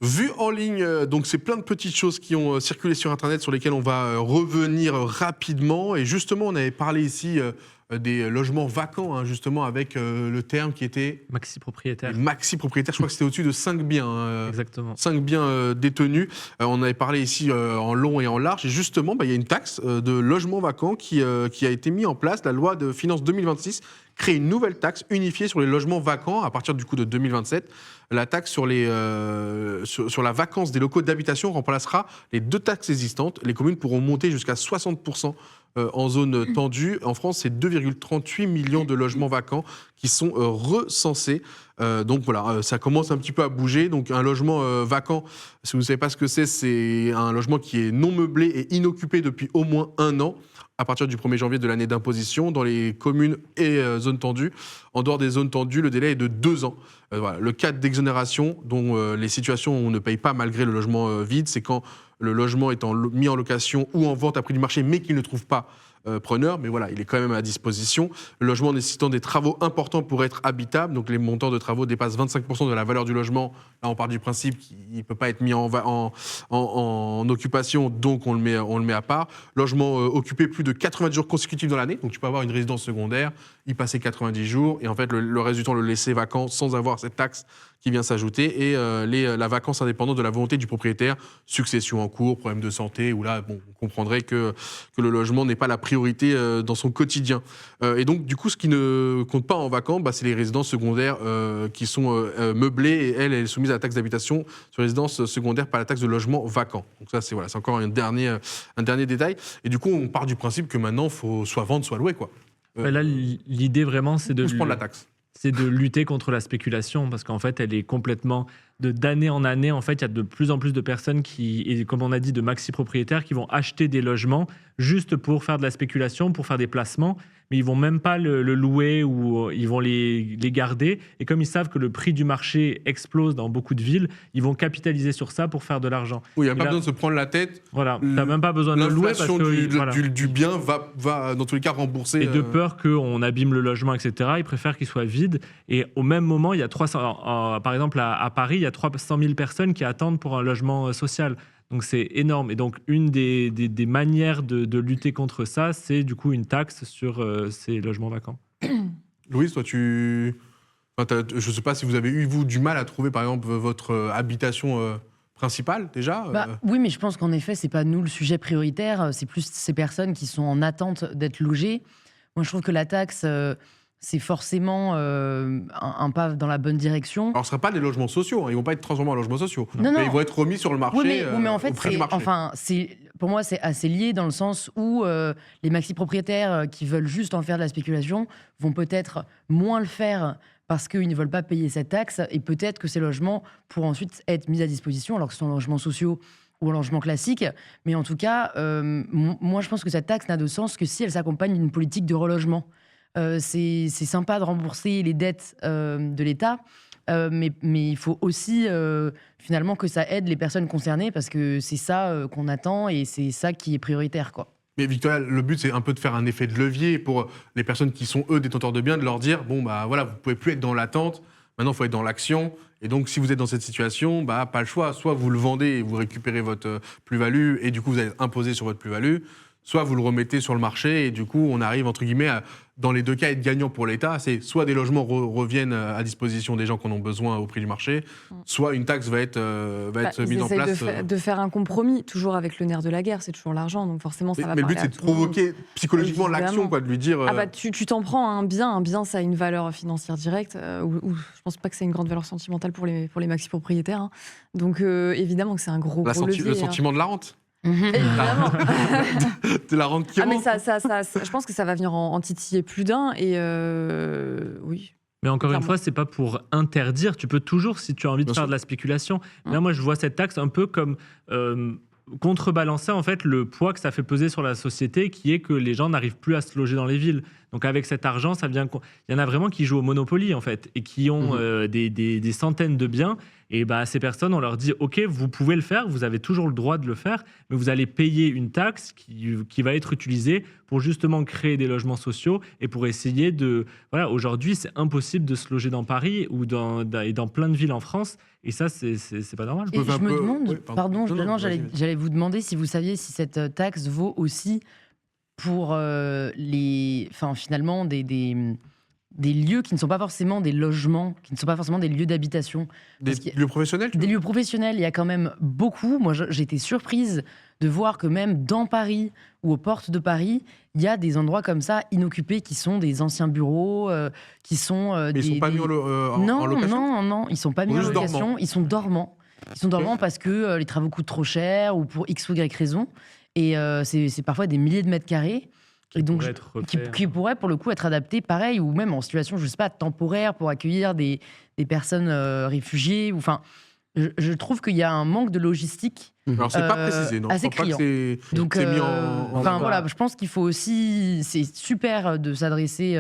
Vue en ligne, donc c'est plein de petites choses qui ont circulé sur Internet sur lesquelles on va revenir rapidement. Et justement, on avait parlé ici des logements vacants, hein, justement, avec le terme qui était... Maxi-propriétaire. Maxi-propriétaire, je crois que c'était au-dessus de 5 biens. Exactement. 5 biens détenus. On avait parlé ici en long et en large. Et justement, il y a une taxe de logements vacants qui a été mise en place. La loi de finances 2026 crée une nouvelle taxe unifiée sur les logements vacants à partir du coup de 2027. La taxe sur la vacance des locaux d'habitation remplacera les 2 taxes existantes. Les communes pourront monter jusqu'à 60% en zone tendue. En France, c'est 2,38 millions de logements vacants qui sont recensés. Donc voilà, ça commence un petit peu à bouger. Donc un logement vacant, si vous ne savez pas ce que c'est un logement qui est non meublé et inoccupé depuis au moins 1 an. À partir du 1er janvier de l'année d'imposition, dans les communes et zones tendues. En dehors des zones tendues, le délai est de 2 ans. Voilà. Le cadre d'exonération, dont les situations où on ne paye pas malgré le logement vide, c'est quand le logement est mis en location ou en vente à prix du marché, mais qu'il ne trouve pas preneur, mais voilà, il est quand même à disposition. Le logement nécessitant des travaux importants pour être habitable, donc les montants de travaux dépassent 25% de la valeur du logement. Là, on part du principe qu'il ne peut pas être mis en occupation, donc on le met à part. Logement occupé plus de 90 jours consécutifs dans l'année, donc tu peux avoir une résidence secondaire, y passer 90 jours, et en fait, le reste du temps, le laisser vacant sans avoir cette taxe qui vient s'ajouter, et la vacance indépendante de la volonté du propriétaire, succession en cours, problème de santé, où là, bon, on comprendrait que le logement n'est pas la priorité dans son quotidien. Et donc, du coup, ce qui ne compte pas en vacant, c'est les résidences secondaires qui sont meublées, et elles sont soumises à la taxe d'habitation sur les résidences secondaires par la taxe de logement vacant. Donc ça, c'est encore un dernier détail. Et du coup, on part du principe que maintenant, il faut soit vendre, soit louer, quoi. Là, l'idée vraiment, c'est de... Ou se prendre la taxe. C'est de lutter contre la spéculation, parce qu'en fait, elle est complètement... D'année en année, en fait, il y a de plus en plus de personnes qui, et comme on a dit, de maxi-propriétaires qui vont acheter des logements juste pour faire de la spéculation, pour faire des placements, mais ils vont même pas le louer ou ils vont les garder. Et comme ils savent que le prix du marché explose dans beaucoup de villes, ils vont capitaliser sur ça pour faire de l'argent. Oui, il n'y a pas besoin de se prendre la tête. Voilà, tu n'as même pas besoin de le louer parce que du bien va dans tous les cas rembourser. Et de peur qu'on abîme le logement, etc., ils préfèrent qu'il soit vide. Et au même moment, il y a 300... par exemple, à Paris, il y a 300 000 personnes qui attendent pour un logement social. Donc c'est énorme. Et donc une des manières de lutter contre ça, c'est du coup une taxe sur ces logements vacants. Louise, toi, je ne sais pas si vous avez eu, vous, du mal à trouver, par exemple, votre habitation principale, déjà Oui, mais je pense qu'en effet, ce n'est pas nous le sujet prioritaire. C'est plus ces personnes qui sont en attente d'être logées. Moi, je trouve que la taxe... c'est forcément un pas dans la bonne direction. Alors, ce ne sera pas des logements sociaux, hein. Ils ne vont pas être transformés en logements sociaux. Non. Mais ils vont être remis sur le marché, oui, mais en fait, auprès du marché. Pour moi, c'est assez lié dans le sens où les maxi-propriétaires qui veulent juste en faire de la spéculation vont peut-être moins le faire parce qu'ils ne veulent pas payer cette taxe, et peut-être que ces logements pourront ensuite être mis à disposition, alors que ce sont logements sociaux ou un logement classique. Mais en tout cas, moi, je pense que cette taxe n'a de sens que si elle s'accompagne d'une politique de relogement. C'est sympa de rembourser les dettes de l'État, mais il faut aussi finalement que ça aide les personnes concernées, parce que c'est ça qu'on attend et c'est ça qui est prioritaire, quoi. Mais Victoria, le but, c'est un peu de faire un effet de levier pour les personnes qui sont, eux, détenteurs de biens, de leur dire, bon, voilà, vous ne pouvez plus être dans l'attente, maintenant, il faut être dans l'action. Et donc, si vous êtes dans cette situation, pas le choix. Soit vous le vendez et vous récupérez votre plus-value, et du coup, vous allez imposer sur votre plus-value, soit vous le remettez sur le marché, et du coup, on arrive, entre guillemets, dans les 2 cas, être gagnant pour l'État. C'est soit des logements reviennent à disposition des gens qui en ont besoin au prix du marché, soit une taxe va être mise en place. De faire un compromis, toujours avec le nerf de la guerre, c'est toujours l'argent, donc forcément, ça va parler. Mais le but, c'est de provoquer psychologiquement l'action, quoi, de lui dire... tu t'en prends à un bien, ça a une valeur financière directe, ou je pense pas que c'est une grande valeur sentimentale pour les maxi-propriétaires. Hein. Donc, évidemment que c'est un gros levier. Le sentiment de la rente. Évidemment. De la rente qui rentre. Mais je pense que ça va venir en titiller plus d'un, et oui. Mais encore une fois, c'est pas pour interdire. Tu peux toujours, si tu as envie de faire de la spéculation. Là, moi, je vois cette taxe un peu comme contrebalancer en fait le poids que ça fait peser sur la société, qui est que les gens n'arrivent plus à se loger dans les villes. Donc avec cet argent, ça vient. Il y en a vraiment qui jouent au Monopoly en fait, et qui ont des centaines de biens. Et à ces personnes, on leur dit, OK, vous pouvez le faire, vous avez toujours le droit de le faire, mais vous allez payer une taxe qui va être utilisée pour justement créer des logements sociaux et pour essayer de... Voilà, aujourd'hui, c'est impossible de se loger dans Paris ou dans plein de villes en France. Et ça, c'est pas normal. Et je me demande, Oui, pardon, non, j'allais vous demander si vous saviez si cette taxe vaut aussi pour finalement des lieux qui ne sont pas forcément des logements, qui ne sont pas forcément des lieux d'habitation. Des lieux professionnels, tu Des veux lieux professionnels, il y a quand même beaucoup. Moi, j'ai été surprise de voir que même dans Paris ou aux portes de Paris, il y a des endroits comme ça inoccupés qui sont des anciens bureaux, qui sont Mais ils sont pas mis en location. Non, ils sont pas mis en juste location, dormants. ils sont dormants. Ils sont dormants parce que les travaux coûtent trop cher ou pour X ou Y raison. Et c'est parfois des milliers de mètres carrés. Et donc, qui pourrait pour le coup être adapté pareil, ou même en situation, je sais pas, temporaire pour accueillir des personnes réfugiées. Enfin, je trouve qu'il y a un manque de logistique. Alors, c'est pas précisé, non. Assez Je crois pas criant. que Donc, c'est mis en voilà, je pense qu'il faut aussi. C'est super de s'adresser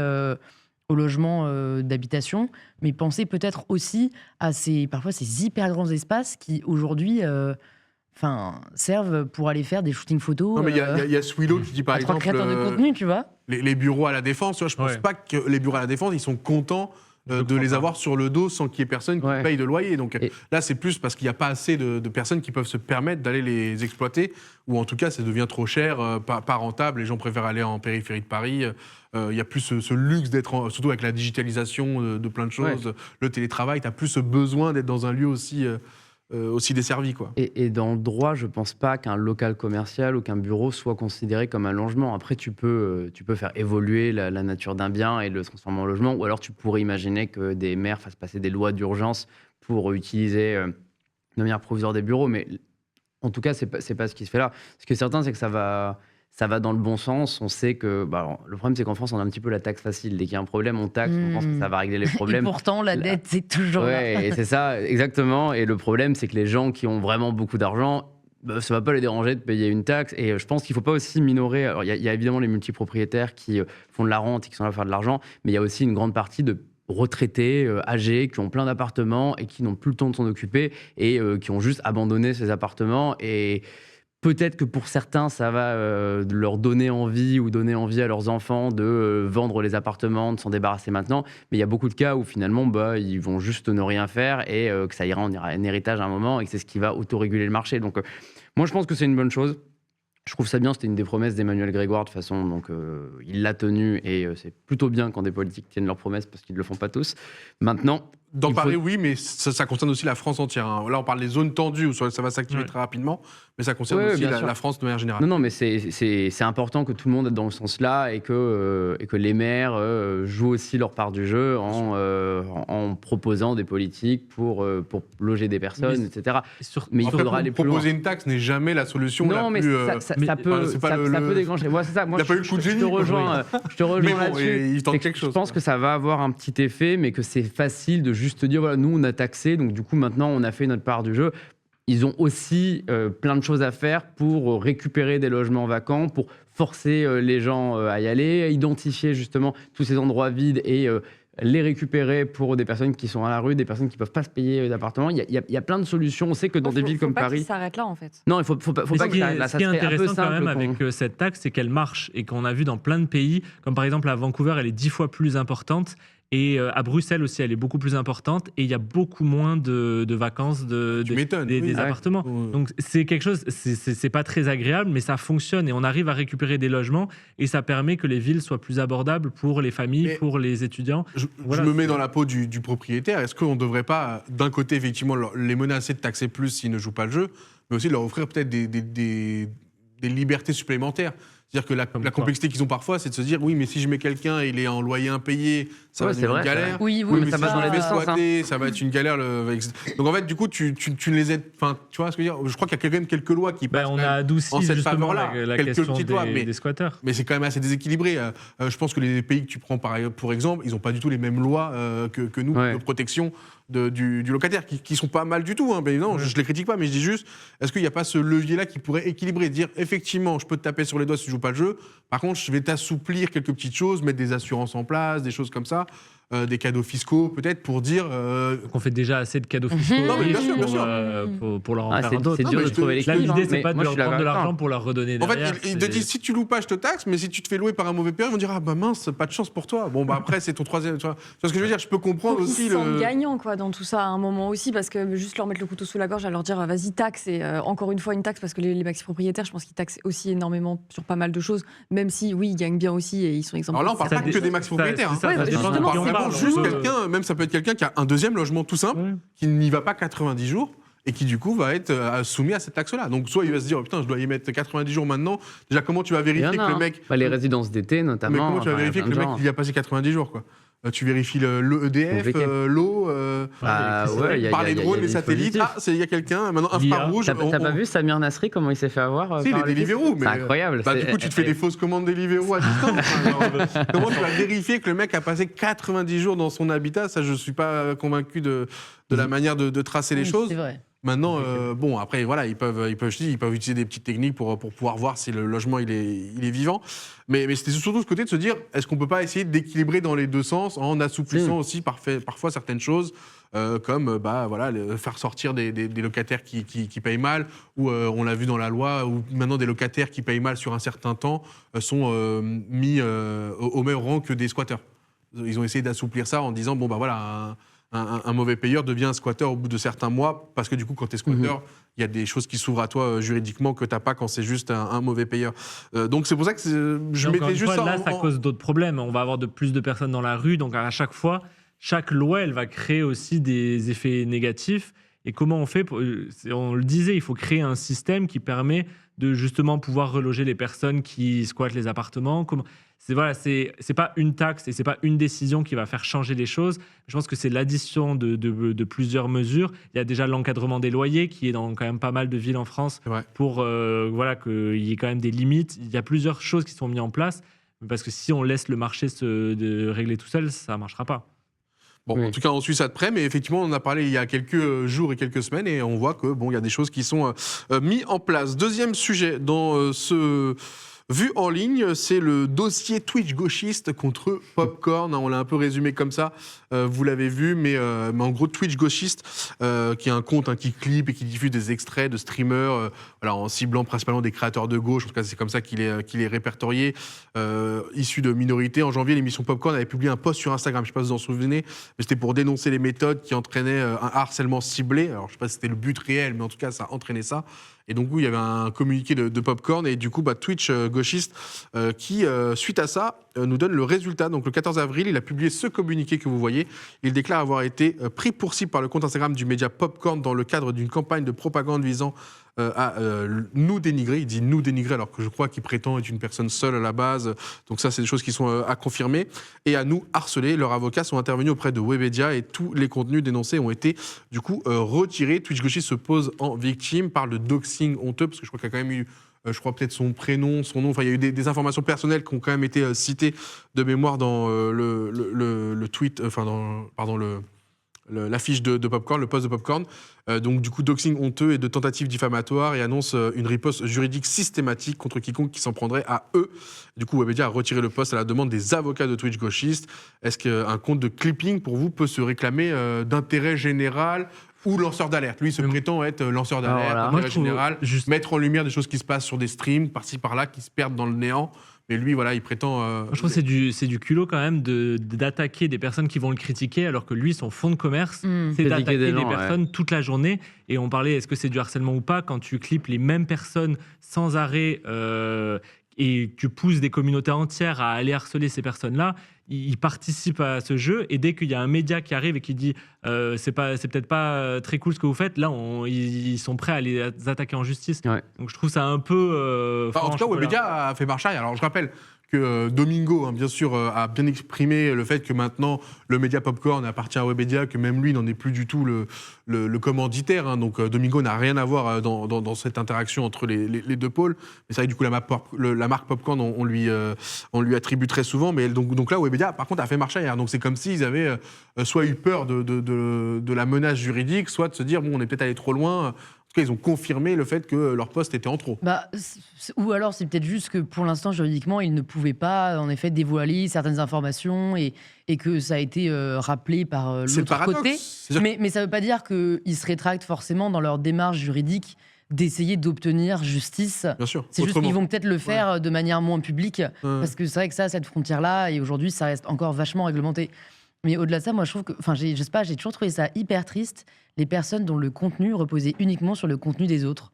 au logement d'habitation, mais penser peut-être aussi à parfois ces hyper grands espaces qui aujourd'hui. Servent pour aller faire des shootings photos. Non, mais il y a Swilo qui dit par exemple. Créateurs de contenu, tu vois. Les bureaux à la Défense, tu vois, je pense pas que les bureaux à la Défense, ils sont contents de les avoir sur le dos sans qu'il y ait personne qui paye de loyer. Donc là, c'est plus parce qu'il n'y a pas assez de personnes qui peuvent se permettre d'aller les exploiter, ou en tout cas, ça devient trop cher, pas rentable. Les gens préfèrent aller en périphérie de Paris. Il n'y a plus ce luxe d'être, surtout avec la digitalisation de plein de choses, le télétravail, tu n'as plus ce besoin d'être dans un lieu aussi desservi, quoi. Et dans le droit, je pense pas qu'un local commercial ou qu'un bureau soit considéré comme un logement. Après, tu peux faire évoluer la nature d'un bien et le transformer en logement, ou alors tu pourrais imaginer que des maires fassent passer des lois d'urgence pour utiliser de manière provisoire des bureaux. Mais en tout cas, c'est pas ce qui se fait là. Ce qui est certain, c'est que ça va dans le bon sens. On sait que le problème, c'est qu'en France, on a un petit peu la taxe facile. Dès qu'il y a un problème, on taxe, on pense que ça va régler les problèmes. Et pourtant, la dette, c'est toujours là. Et c'est ça, exactement. Et le problème, c'est que les gens qui ont vraiment beaucoup d'argent, ça va pas les déranger de payer une taxe. Et je pense qu'il faut pas aussi minorer. Alors, il y a évidemment les multipropriétaires qui font de la rente et qui sont là pour faire de l'argent, mais il y a aussi une grande partie de retraités âgés qui ont plein d'appartements et qui n'ont plus le temps de s'en occuper et qui ont juste abandonné ces appartements. Et peut-être que pour certains, ça va leur donner envie ou donner envie à leurs enfants de vendre les appartements, de s'en débarrasser maintenant. Mais il y a beaucoup de cas où finalement, ils vont juste ne rien faire et que ça ira en héritage à un moment et que c'est ce qui va autoréguler le marché. Donc moi, je pense que c'est une bonne chose. Je trouve ça bien, c'était une des promesses d'Emmanuel Grégoire de toute façon, donc il l'a tenue et c'est plutôt bien quand des politiques tiennent leurs promesses parce qu'ils ne le font pas tous. Maintenant... D'en parler, oui, mais ça concerne aussi la France entière. Hein. Là, on parle des zones tendues où ça va s'activer très rapidement, mais ça concerne aussi la France de manière générale. Non, mais c'est important que tout le monde est dans le sens là et que les maires jouent aussi leur part du jeu en proposant des politiques pour loger des personnes, etc. Mais il faudra aller plus loin. Proposer une taxe n'est jamais la solution la plus... Non, mais ça peut déclencher. Moi, c'est ça. Moi, il n'a pas eu le coup de génie. Je te rejoins là-dessus. Il tente quelque chose. Je pense que ça va avoir un petit effet, mais que c'est facile de juste dire, voilà, nous, on a taxé, donc du coup, maintenant, on a fait notre part du jeu. Ils ont aussi plein de choses à faire pour récupérer des logements vacants, pour forcer les gens à y aller, identifier justement tous ces endroits vides et les récupérer pour des personnes qui sont à la rue, des personnes qui ne peuvent pas se payer d'appartements. Il y a plein de solutions. On sait que dans des villes comme Paris... Ça s'arrête là, en fait. Non, il faut pas qu'il s'arrête là. Ce qui est intéressant quand même avec cette taxe, c'est qu'elle marche et qu'on a vu dans plein de pays, comme par exemple à Vancouver, elle est 10 fois plus importante. Et à Bruxelles aussi, elle est beaucoup plus importante et il y a beaucoup moins de vacances des appartements. Donc c'est quelque chose, c'est pas très agréable, mais ça fonctionne et on arrive à récupérer des logements et ça permet que les villes soient plus abordables pour les familles, pour les étudiants. Je me mets dans la peau du propriétaire. Est-ce qu'on ne devrait pas, d'un côté, effectivement, les menacer de taxer plus s'ils ne jouent pas le jeu, mais aussi leur offrir peut-être des libertés supplémentaires? C'est-à-dire que la complexité qu'ils ont parfois, c'est de se dire oui, mais si je mets quelqu'un et il est en loyer impayé, ça va être une galère. Oui, mais ça si va je dans le les fais squatter, ça va être une galère. Donc en fait, du coup, tu ne les aides. Enfin, tu vois ce que je veux dire? Je crois qu'il y a quand même quelques lois qui passent. On a adouci justement la question des squatteurs. Mais c'est quand même assez déséquilibré. Je pense que les pays que tu prends pour exemple, ils n'ont pas du tout les mêmes lois que nous de protection du locataire, qui sont pas mal du tout. Hein. Ben non, je les critique pas, mais je dis juste, est-ce qu'il n'y a pas ce levier-là qui pourrait équilibrer, dire effectivement, je peux te taper sur les doigts si tu joues pas le jeu. Par contre, je vais t'assouplir quelques petites choses, mettre des assurances en place, des choses comme ça. des cadeaux fiscaux, peut-être pour dire. Qu'on fait déjà assez de cadeaux fiscaux Non, mais bien sûr, bien pour leur en faire c'est d'autres. dur de trouver Là, l'équilibre. l'idée, c'est pas de moi, leur je suis prendre de d'accord avec l'argent toi. pour leur redonner En fait, derrière. ils te disent si tu loues pas, je te taxe, mais si tu te fais louer par un mauvais payeur, ils vont dire ah bah mince, pas de chance pour toi. Bon, bah après, c'est ton troisième. Tu vois ce que je veux dire? Je peux comprendre Faut qu'ils aussi se sentent le. gagnants quoi, dans tout ça à un moment aussi, parce que juste leur mettre le couteau sous la gorge à leur dire vas-y taxe, et encore une fois une taxe, parce que les maxi-propriétaires, je pense qu'ils taxent aussi énormément sur pas mal de choses, même si oui, ils gagnent bien aussi et ils sont exemptés. Alors là, on parle Ça pas dé- que des max propriétaires. ça, hein. ça Ouais, dépend de justement, qui on c'est parle. pour Juste On peut- quelqu'un, même ça peut être quelqu'un qui a un deuxième logement tout simple, Ouais. qui n'y va pas 90 jours et qui du coup va être soumis à cette taxe-là. Donc soit il va se dire oh, putain, je dois y mettre 90 jours maintenant. Déjà, comment tu vas Il y vérifier en a, que le hein. mec. Les résidences d'été, Mais notamment. comment tu vas vérifier que le mec il y a passé 90 jours quoi? Tu vérifies le EDF, Compliqué. l'eau, Ah ouais, il y a par les drones, les des satellites. dispositifs. Ah, il y a quelqu'un, maintenant L'IA. infrarouge. T'as pas vu Samir Nasri, comment il s'est fait avoir Si, par les le fisc Deliveroo, mais C'est incroyable. bah, du coup, tu te fais des fausses commandes Deliveroo à distance. Alors, comment tu vas vérifier que le mec a passé 90 jours dans son habitat? Ça, je suis pas convaincu de la manière de tracer les Oui, choses. C'est vrai. Maintenant, bon, après, voilà, ils peuvent utiliser des petites techniques pour pouvoir voir si le logement il est vivant. Mais c'était surtout ce côté de se dire, est-ce qu'on peut pas essayer d'équilibrer dans les deux sens en assouplissant aussi parfois certaines choses, comme faire sortir des locataires qui payent mal, ou on l'a vu dans la loi, où maintenant des locataires qui payent mal sur un certain temps sont mis au même rang que des squatteurs. Ils ont essayé d'assouplir ça en disant, bon, bah voilà, un mauvais payeur devient un squatteur au bout de certains mois, parce que du coup, quand tu es squatteur, il y a des choses qui s'ouvrent à toi juridiquement que tu n'as pas quand c'est juste un mauvais payeur. Donc c'est pour ça que je Mais encore mettais une juste fois, ça là, ça cause d'autres problèmes. On va avoir plus de personnes dans la rue, donc à chaque fois, chaque loi, elle va créer aussi des effets négatifs. Et comment on fait on le disait, il faut créer un système qui permet de justement pouvoir reloger les personnes qui squattent les appartements. C'est pas une taxe et c'est pas une décision qui va faire changer les choses. Je pense que c'est l'addition de plusieurs mesures. Il y a déjà l'encadrement des loyers qui est dans quand même pas mal de villes en France pour qu'il y ait quand même des limites. Il y a plusieurs choses qui sont mises en place parce que si on laisse le marché de régler tout seul, ça marchera pas. Bon, en tout cas, on suit ça de près, mais effectivement, on en a parlé il y a quelques jours et quelques semaines, et on voit que bon, il y a des choses qui sont mises en place. Deuxième sujet dans ce vu en ligne, c'est le dossier Twitch gauchiste contre Popcorn. On l'a un peu résumé comme ça, vous l'avez vu, mais en gros, Twitch gauchiste, qui est un compte qui clip et qui diffuse des extraits de streamers, en ciblant principalement des créateurs de gauche. En tout cas, c'est comme ça qu'il est répertorié, issu de minorités. En janvier, l'émission Popcorn avait publié un post sur Instagram, je ne sais pas si vous en souvenez, mais c'était pour dénoncer les méthodes qui entraînaient un harcèlement ciblé. Alors, je ne sais pas si c'était le but réel, mais en tout cas, ça entraînait ça. Et donc, il y avait un communiqué de Popcorn, et du coup, Twitch gauchiste, qui, suite à ça, nous donne le résultat. Donc, le 14 avril, il a publié ce communiqué que vous voyez. Il déclare avoir été pris pour cible par le compte Instagram du média Popcorn dans le cadre d'une campagne de propagande visant à nous dénigrer. Il dit nous dénigrer, alors que je crois qu'il prétend être une personne seule à la base. Donc ça, c'est des choses qui sont à confirmer. Et à nous harceler. Leurs avocats sont intervenus auprès de Webedia et tous les contenus dénoncés ont été du coup retirés. Twitch gauchiste se pose en victime, parle de doxing honteux, parce que je crois qu'il y a quand même eu peut-être son prénom, son nom. Enfin, il y a eu des informations personnelles qui ont quand même été citées de mémoire dans le tweet, l'affiche de Popcorn, le post de Popcorn. Donc, du coup, doxing honteux et de tentatives diffamatoires, et annonce une riposte juridique systématique contre quiconque qui s'en prendrait à eux. Du coup, Webedia a retiré le post à la demande des avocats de Twitch gauchiste. Est-ce qu'un compte de clipping, pour vous, peut se réclamer d'intérêt général ou lanceur d'alerte? Lui, il se prétend être lanceur d'alerte, d'intérêt général, mettre en lumière des choses qui se passent sur des streams, par-ci, par-là, qui se perdent dans le néant. Mais lui, voilà, il prétend... Je trouve que c'est du culot quand même d'attaquer des personnes qui vont le critiquer, alors que lui, son fonds de commerce, c'est d'attaquer des personnes toute la journée. Et on parlait, est-ce que c'est du harcèlement ou pas, quand tu clips les mêmes personnes sans arrêt et tu pousses des communautés entières à aller harceler ces personnes-là, ils participent à ce jeu, et dès qu'il y a un média qui arrive et qui dit c'est peut-être pas très cool ce que vous faites, là ils sont prêts à les attaquer en justice. Donc je trouve ça un peu en tout cas, Webedia a fait marche arrière. Alors je rappelle que Domingo, bien sûr, a bien exprimé le fait que maintenant le média Popcorn appartient à Webedia, que même lui n'en est plus du tout le commanditaire. Donc Domingo n'a rien à voir dans cette interaction entre les deux pôles. Mais c'est vrai que du coup, la marque Popcorn, on lui attribue très souvent. Mais donc là, Webedia, par contre, a fait marche arrière. Donc c'est comme s'ils avaient soit eu peur de la menace juridique, soit de se dire, bon, on est peut-être allé trop loin. En tout cas, ils ont confirmé le fait que leur poste était en trop. Bah, ou alors c'est peut-être juste que pour l'instant juridiquement ils ne pouvaient pas en effet dévoiler certaines informations et que ça a été rappelé par C'est le l'autre paradoxe. côté. C'est-à-dire Mais ça ne veut pas dire qu'ils se rétractent forcément dans leur démarche juridique d'essayer d'obtenir justice. Bien sûr. C'est juste autrement. qu'ils vont peut-être le faire de manière moins publique, Ouais. parce que c'est vrai que cette frontière-là, et aujourd'hui, ça reste encore vachement réglementé. Mais au-delà de ça, moi, je trouve que, enfin, je sais pas, j'ai toujours trouvé ça hyper triste, les personnes dont le contenu reposait uniquement sur le contenu des autres.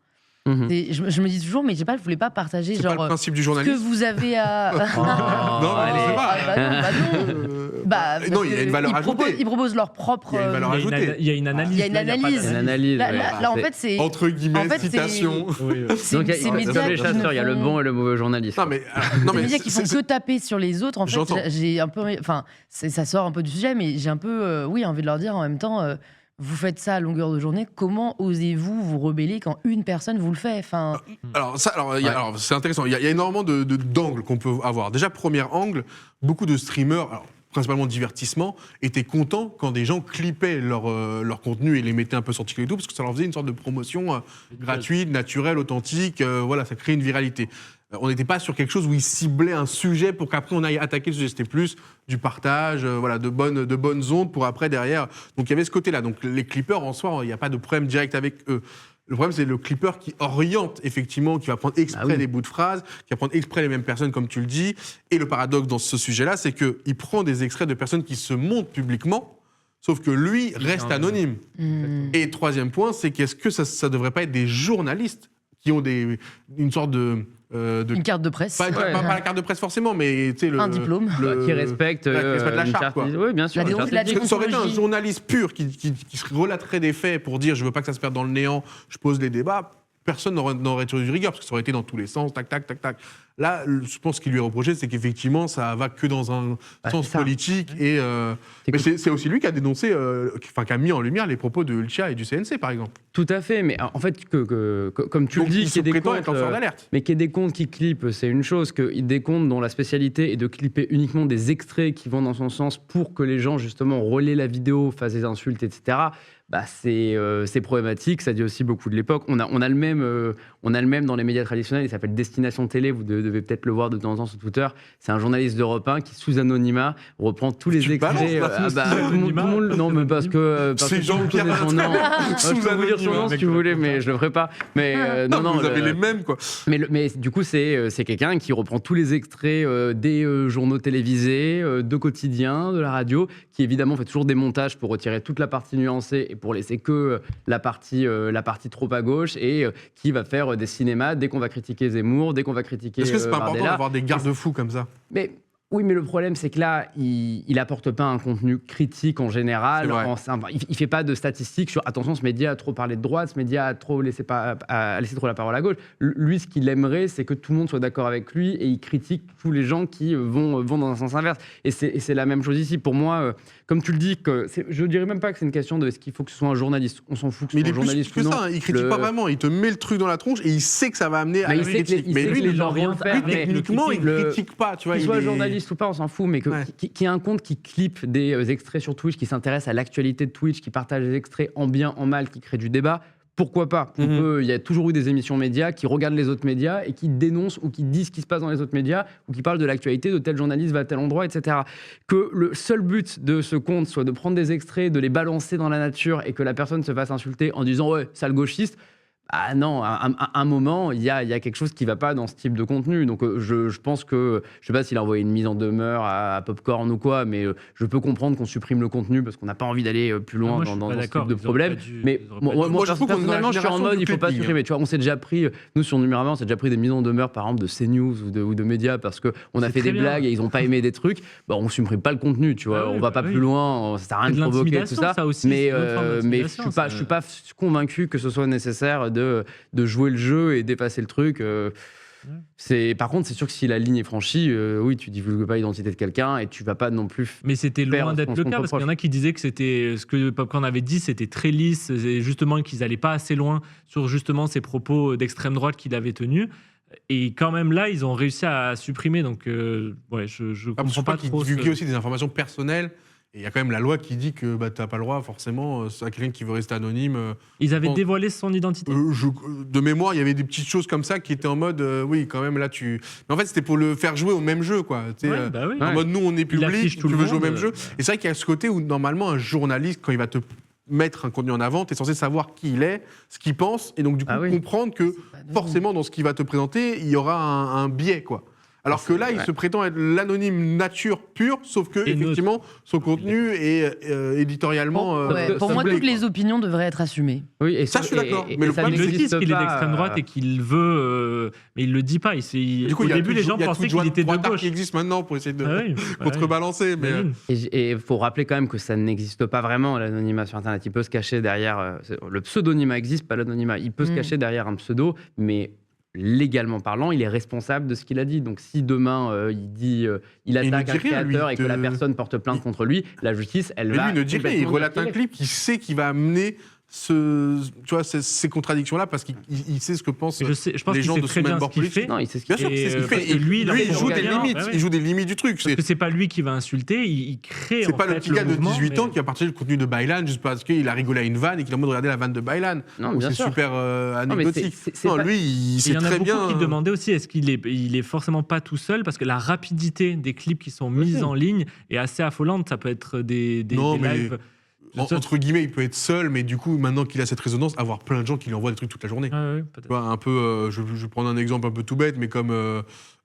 Et je me dis toujours, mais je sais pas, je voulais pas partager C'est genre pas le principe du ce que journaliste. vous avez à. Non, mais je sais pas. Bah non. Parce Non, il y a une valeur ils ajoutée. ils proposent leur propre. Il y a une valeur ajoutée. Il y a une analyse. Il y a une là, pas analyse. Une analyse. Là, ouais. là, en fait, c'est. Entre guillemets, En fait, c'est- citation. Oui, c'est- Donc, ces c'est médias comme les qui chasseurs, il y a le ne bon font- et le mauvais journaliste. Non, mais, Ces médias qui font c'est- que taper sur les autres, en fait, J'entends. j'ai un peu. Enfin, ça sort un peu du sujet, mais j'ai un peu, oui, envie de leur dire en même temps, vous faites ça à longueur de journée, comment osez-vous vous rebeller quand une personne vous le fait? Enfin, Alors, c'est intéressant. Il y a énormément d'angles qu'on peut avoir. Déjà, premier angle, beaucoup de streamers, alors, principalement de divertissement, étaient contents quand des gens clippaient leur contenu et les mettaient un peu sur TikTok et tout, parce que ça leur faisait une sorte de promotion gratuite, naturelle, authentique. Voilà, ça crée une viralité. On n'était pas sur quelque chose où ils ciblaient un sujet pour qu'après on aille attaquer le sujet. C'était plus du partage, voilà, de bonnes ondes pour après derrière. Donc il y avait ce côté-là. Donc les clippers en soi, il n'y a pas de problème direct avec eux. Le problème, c'est le clipper qui oriente, effectivement, qui va prendre exprès des bouts de phrases, qui va prendre exprès les mêmes personnes, comme tu le dis. Et le paradoxe dans ce sujet-là, c'est qu'il prend des extraits de personnes qui se montrent publiquement, sauf que lui reste anonyme. Et troisième point, c'est qu'est-ce que ça ne devrait pas être des journalistes qui ont une sorte de une carte de presse. pas la carte de presse forcément, mais tu sais, Un diplôme. Qui respecte la une charte, charte. quoi. Oui, bien sûr. La une charte la éthique. Parce que ça aurait été un déontologie. journaliste pur qui se relaterait des faits pour dire je veux pas que ça se perde dans le néant, je pose les débats, personne n'aurait eu de rigueur parce que ça aurait été dans tous les sens, tac, tac, tac, tac. Là, je pense qu'il lui est reproché, c'est qu'effectivement, ça va que dans un sens c'est ça. politique. Et, C'est mais que- c'est aussi lui qui a dénoncé, qui a mis en lumière les propos de Ultia et du CNC, par exemple. Tout à fait, mais en fait, comme tu Donc, le dis, il qu'il se y ait des prétend comptes, être lanceur d'alerte. mais qu'il y ait des comptes qui clippent, c'est une chose. Qu'il y ait des comptes dont la spécialité est de clipper uniquement des extraits qui vont dans son sens pour que les gens, justement, relaient la vidéo, fassent des insultes, etc. Bah, c'est problématique. Ça dit aussi beaucoup de l'époque. On a le même dans les médias traditionnels. Il s'appelle Destination Télé. Vous devez peut-être le voir de temps en temps sur Twitter. C'est un journaliste d'Europe 1 qui, sous anonymat, reprend tous les Tu extraits. balances, là, Tout le monde, non, mais parce que C'est tout le monde Jean-Pierre connaît son nom. Sous Je peux vous dire son nom anonymat. si tu voulez, mais je le ferai pas. Mais non, vous avez le- les mêmes, quoi. mais du coup, c'est quelqu'un qui reprend tous les extraits des journaux télévisés, de quotidien, de la radio, qui évidemment fait toujours des montages pour retirer toute la partie nuancée et pour laisser que la partie trop à gauche, et qui va faire des cinémas dès qu'on va critiquer Zemmour, dès qu'on va critiquer Est-ce que c'est pas important Bardella. d'avoir des garde-fous comme ça? Mais oui, mais le problème, c'est que là, il apporte pas un contenu critique en général. C'est vrai. Il fait pas de statistiques sur attention, ce média a trop parlé de droite, ce média a trop laissé trop la parole à gauche. Lui, ce qu'il aimerait, c'est que tout le monde soit d'accord avec lui, et il critique tous les gens qui vont dans un sens inverse. Et c'est la même chose ici. Pour moi, comme tu le dis, je dirais même pas que c'est une question de est-ce qu'il faut que ce soit un journaliste. On s'en fout que ce Mais il soit est un plus journaliste que ou non. ça, hein. Il critique pas vraiment, il te met le truc dans la tronche et il sait que ça va amener à Mais la il sait que critique. les- il Mais sait lui, que les gens vont le faire. lui, mais techniquement, il le- critique pas, tu vois. Qu'il il soit est- journaliste ou pas, on s'en fout, mais Ouais. qu'il y ait un compte qui clippe des extraits sur Twitch, qui s'intéresse à l'actualité de Twitch, qui partage des extraits en bien, en mal, qui crée du débat, pourquoi pas? Il y a toujours eu des émissions médias qui regardent les autres médias et qui dénoncent ou qui disent ce qui se passe dans les autres médias ou qui parlent de l'actualité de tel journaliste va à tel endroit, etc. Que le seul but de ce compte soit de prendre des extraits, de les balancer dans la nature et que la personne se fasse insulter en disant « ouais, sale gauchiste », ah non, à un moment, il y a quelque chose qui ne va pas dans ce type de contenu. Donc je pense que, je ne sais pas s'il a envoyé une mise en demeure à Popcorn ou quoi, mais je peux comprendre qu'on supprime le contenu parce qu'on n'a pas envie d'aller plus loin Moi, je suis dans pas ce d'accord. type de Ils auraient problème. pas dû- Mais ils auraient pas moi, dû. Moi, je trouve qu'on est dans la personnellement, je suis en génération mode, du il ne faut pas clipping, supprimer. Tu vois, on s'est déjà pris, nous sur Numérama, on s'est déjà pris des mises en demeure, par exemple, de CNews ou de médias parce qu'on a C'est fait très des bien. blagues et ils n'ont pas aimé des trucs. Bah, on ne supprime pas le contenu, tu vois. Ah oui, On ne va pas bah plus oui. loin, ça sert à rien C'est de de provoquer tout l'intimidation, ça. ça aussi, Mais c'est une autre forme je d'intimidation, ne suis pas convaincu que ce soit nécessaire de jouer le jeu et dépasser le truc. Par contre, c'est sûr que si la ligne est franchie, oui, tu divulgues pas l'identité de quelqu'un et tu vas pas non plus. Mais c'était loin Faire d'être ce le qu'on cas, parce qu'il y en a qui disaient que c'était ce que Popcorn avait dit, c'était très lisse, et justement qu'ils n'allaient pas assez loin sur justement ces propos d'extrême droite qu'il avait tenus. Et quand même là, ils ont réussi à supprimer. Donc, ouais, je Ah, parce que comprends je crois pas qu'il trop. divulguait aussi des informations personnelles Et il y a quand même la loi qui dit que tu n'as pas le droit forcément à quelqu'un qui veut rester anonyme. Ils avaient Bon. dévoilé son identité. De mémoire, il y avait des petites choses comme ça qui étaient en mode oui, quand même là tu. Mais en fait, c'était pour le faire jouer au même jeu, quoi. Tu sais, Ouais, bah oui. En mode nous, on est public, affiche tu tout le veux jouer au monde, même jeu. ouais. Et c'est vrai qu'il y a ce côté où normalement un journaliste, quand il va te mettre un contenu en avant, tu es censé savoir qui il est, ce qu'il pense, et donc du coup Ah oui. comprendre que forcément dans ce qu'il va te présenter, il y aura un biais, quoi. Alors que là, il se prétend être l'anonyme nature pure, sauf que Et neutre. effectivement, son contenu est éditorialement. Ouais, pour moi, ciblé, toutes quoi. les opinions devraient être assumées. Oui, et Ça, je suis d'accord. Mais le ça problème, Il le dit n'existe qu'il est pas, d'extrême droite et qu'il veut, mais il le dit pas. Du coup, Au il y a début, tout- les gens il y a pensaient tout qu'il était de droitard gauche. qui existe maintenant pour essayer de Ah oui, contrebalancer, mais. imagine. Et il faut rappeler quand même que ça n'existe pas vraiment, l'anonymat sur Internet. Il peut se cacher derrière... le pseudonymat existe, pas l'anonymat. Il peut se cacher derrière un pseudo, mais légalement parlant, il est responsable de ce qu'il a dit. Donc si demain, il dit... il il attaque ne un dit rien, lui, créateur et que la personne porte plainte contre lui, la justice, elle Mais va... lui, il ne dit rien, il complètement relate un dire clip qui sait qu'il va amener ces contradictions-là parce qu'il sait ce que pensent Je pense les qu'il gens sait de très ce même bien ce bord qu'il politique. fait. Non, il sait ce qu'il Bien sûr, Et, c'est ce qu'il parce fait. que lui, il a il fait joue des gagnant, limites. bah ouais. Il joue des limites du truc. Parce que c'est pas lui qui va insulter, il crée C'est en pas le fait petit gars de mouvement, 18 ans mais- qui va partager le contenu de Baylan juste parce qu'il a rigolé à une vanne et qu'il a en mode regarder la vanne de Baylan. Non, Donc bien c'est sûr. super mais anecdotique. c'est Non, pas- lui, il Il sait y en a très beaucoup bien. qui demandaient aussi est-ce qu'il est, il est forcément pas tout seul parce que la rapidité des clips qui sont mis en ligne est assez affolante. Ça peut être des Non, mais lives. entre guillemets, il peut être seul, mais du coup, maintenant qu'il a cette résonance, avoir plein de gens qui lui envoient des trucs toute la journée. Ouais, ouais, peut-être. Tu vois, un peu, je vais prendre un exemple un peu tout bête, mais comme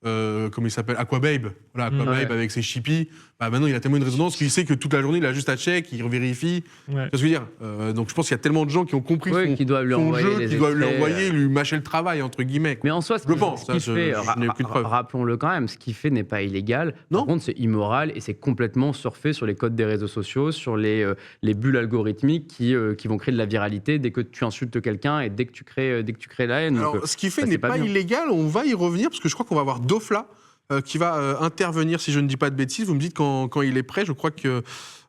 il s'appelle, Aquababe. Voilà, Aquababe Ouais. avec ses chippies. Bah, maintenant, il a tellement une résonance qu'il sait que toute la journée, il a juste à check, il revérifie. Ouais. Tu vois ce que je veux dire Donc, je pense qu'il y a tellement de gens qui ont compris Ouais, son, qui doivent lui son envoyer jeu, les qui doivent lui extraits, envoyer, lui mâcher le travail, entre guillemets. Mais en soi, Je pense, ce qu'il ça, fait, je n'ai aucune preuve. rappelons-le quand même, ce qu'il fait n'est pas illégal. Non. Par contre, c'est immoral et c'est complètement surfé sur les codes des réseaux sociaux, sur les bulles algorithmiques qui vont créer de la viralité dès que tu insultes quelqu'un et dès que tu crées la haine. Donc, Alors, ce qu'il fait ça, n'est c'est pas pas bien. illégal, on va y revenir, parce que je crois qu'on va avoir Dofla qui va intervenir, si je ne dis pas de bêtises. Vous me dites quand il est prêt, je crois que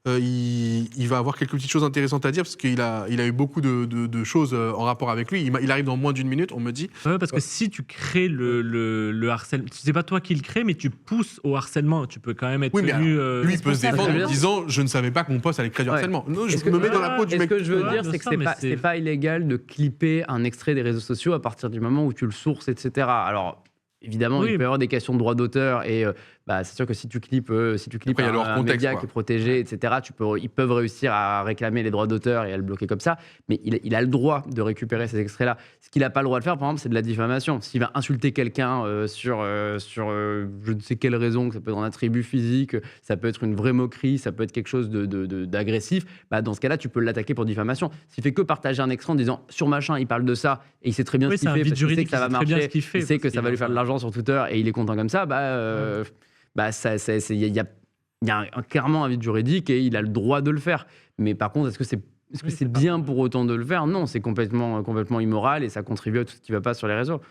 il va avoir quelques petites choses intéressantes à dire, parce qu'il a eu beaucoup de choses en rapport avec lui. Il arrive dans moins d'une minute, on me dit. Ouais, parce que si tu crées le harcèlement, c'est pas toi qui le crée, mais tu pousses au harcèlement. Tu peux quand même être Oui, mais tenu. Lui, il peut se responsable. défendre en disant « Je ne savais pas que mon poste allait créer du Ouais. harcèlement ». Non, je Est-ce que- me mets dans la peau du Et ce mec. que je veux Ouais, dire, bien c'est que sûr, c'est mais pas, c'est- c'est pas illégal de clipper un extrait des réseaux sociaux à partir du moment où tu le sources, etc. Alors, évidemment, Oui. il peut y avoir des questions de droit d'auteur et c'est sûr que si tu clips, Après, il y a leur un contexte, média quoi. qui est protégé, etc., ils peuvent réussir à réclamer les droits d'auteur et à le bloquer comme ça, mais il a le droit de récupérer ces extraits-là. Ce qu'il n'a pas le droit de faire, par exemple, c'est de la diffamation. S'il va insulter quelqu'un sur je ne sais quelle raison, que ça peut être un attribut physique, ça peut être une vraie moquerie, ça peut être quelque chose d'agressif, bah, dans ce cas-là, tu peux l'attaquer pour diffamation. S'il fait que partager un extrait en disant sur machin, il parle de ça et il sait très bien Oui, ce qu'il c'est un fait vide parce qu'il sait juridique, que ça va il sait très bien marcher, ce qu'il fait, il sait parce que ça qu'il va lui va faire de faire- l'argent sur Twitter et il est content comme ça, il y a clairement un vide juridique et il a le droit de le faire. Mais par contre, est-ce que c'est Oui, c'est pas- bien pour autant de le faire? Non, c'est complètement immoral et ça contribue à tout ce qui ne va pas sur les réseaux.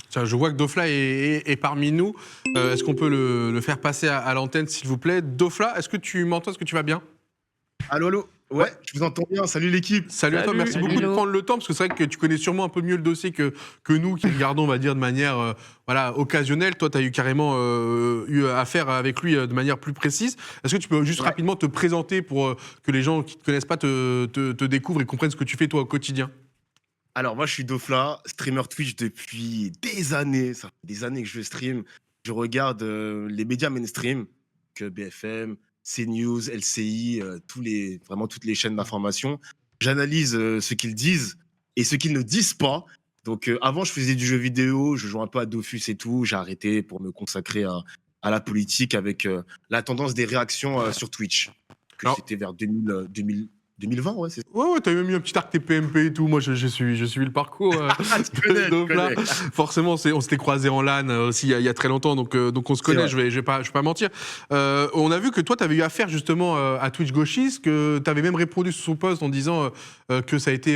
Tiens, je vois que Dofla est parmi nous. Est-ce qu'on peut le faire passer à l'antenne, s'il vous plaît? Dofla, est-ce que tu m'entends? Est-ce que tu vas bien? Allô, allô. Ouais, je vous entends bien. Salut l'équipe. Salut à toi, Salut. merci beaucoup de Hello. prendre le temps, parce que c'est vrai que tu connais sûrement un peu mieux le dossier que nous, qui regardons, on va dire, de manière occasionnelle. Toi, tu as eu carrément eu affaire avec lui de manière plus précise. Est-ce que tu peux juste Ouais. rapidement te présenter pour que les gens qui ne te connaissent pas te découvrent et comprennent ce que tu fais, toi, au quotidien? Alors, moi, je suis Dofla, streamer Twitch depuis des années. Ça fait des années que je stream. Je regarde les médias mainstream, que BFM, CNews, LCI, vraiment toutes les chaînes d'information. J'analyse ce qu'ils disent et ce qu'ils ne disent pas. Donc, avant, je faisais du jeu vidéo, je jouais un peu à Dofus et tout. J'ai arrêté pour me consacrer à la politique avec la tendance des réactions sur Twitch. Que Alors- c'était vers 2020, ouais, c'est ça. Ouais, t'as même mis un petit arc TPMP et tout. Moi, j'ai suivi le parcours. Tu connais, tu Dofla. connais. Forcément, on s'était croisés en LAN aussi il y a très longtemps, donc on se connaît, vrai. je vais pas mentir. On a vu que toi, tu avais eu affaire justement à Twitch Gauchiste, que tu avais même répondu sur son post en disant que ça a été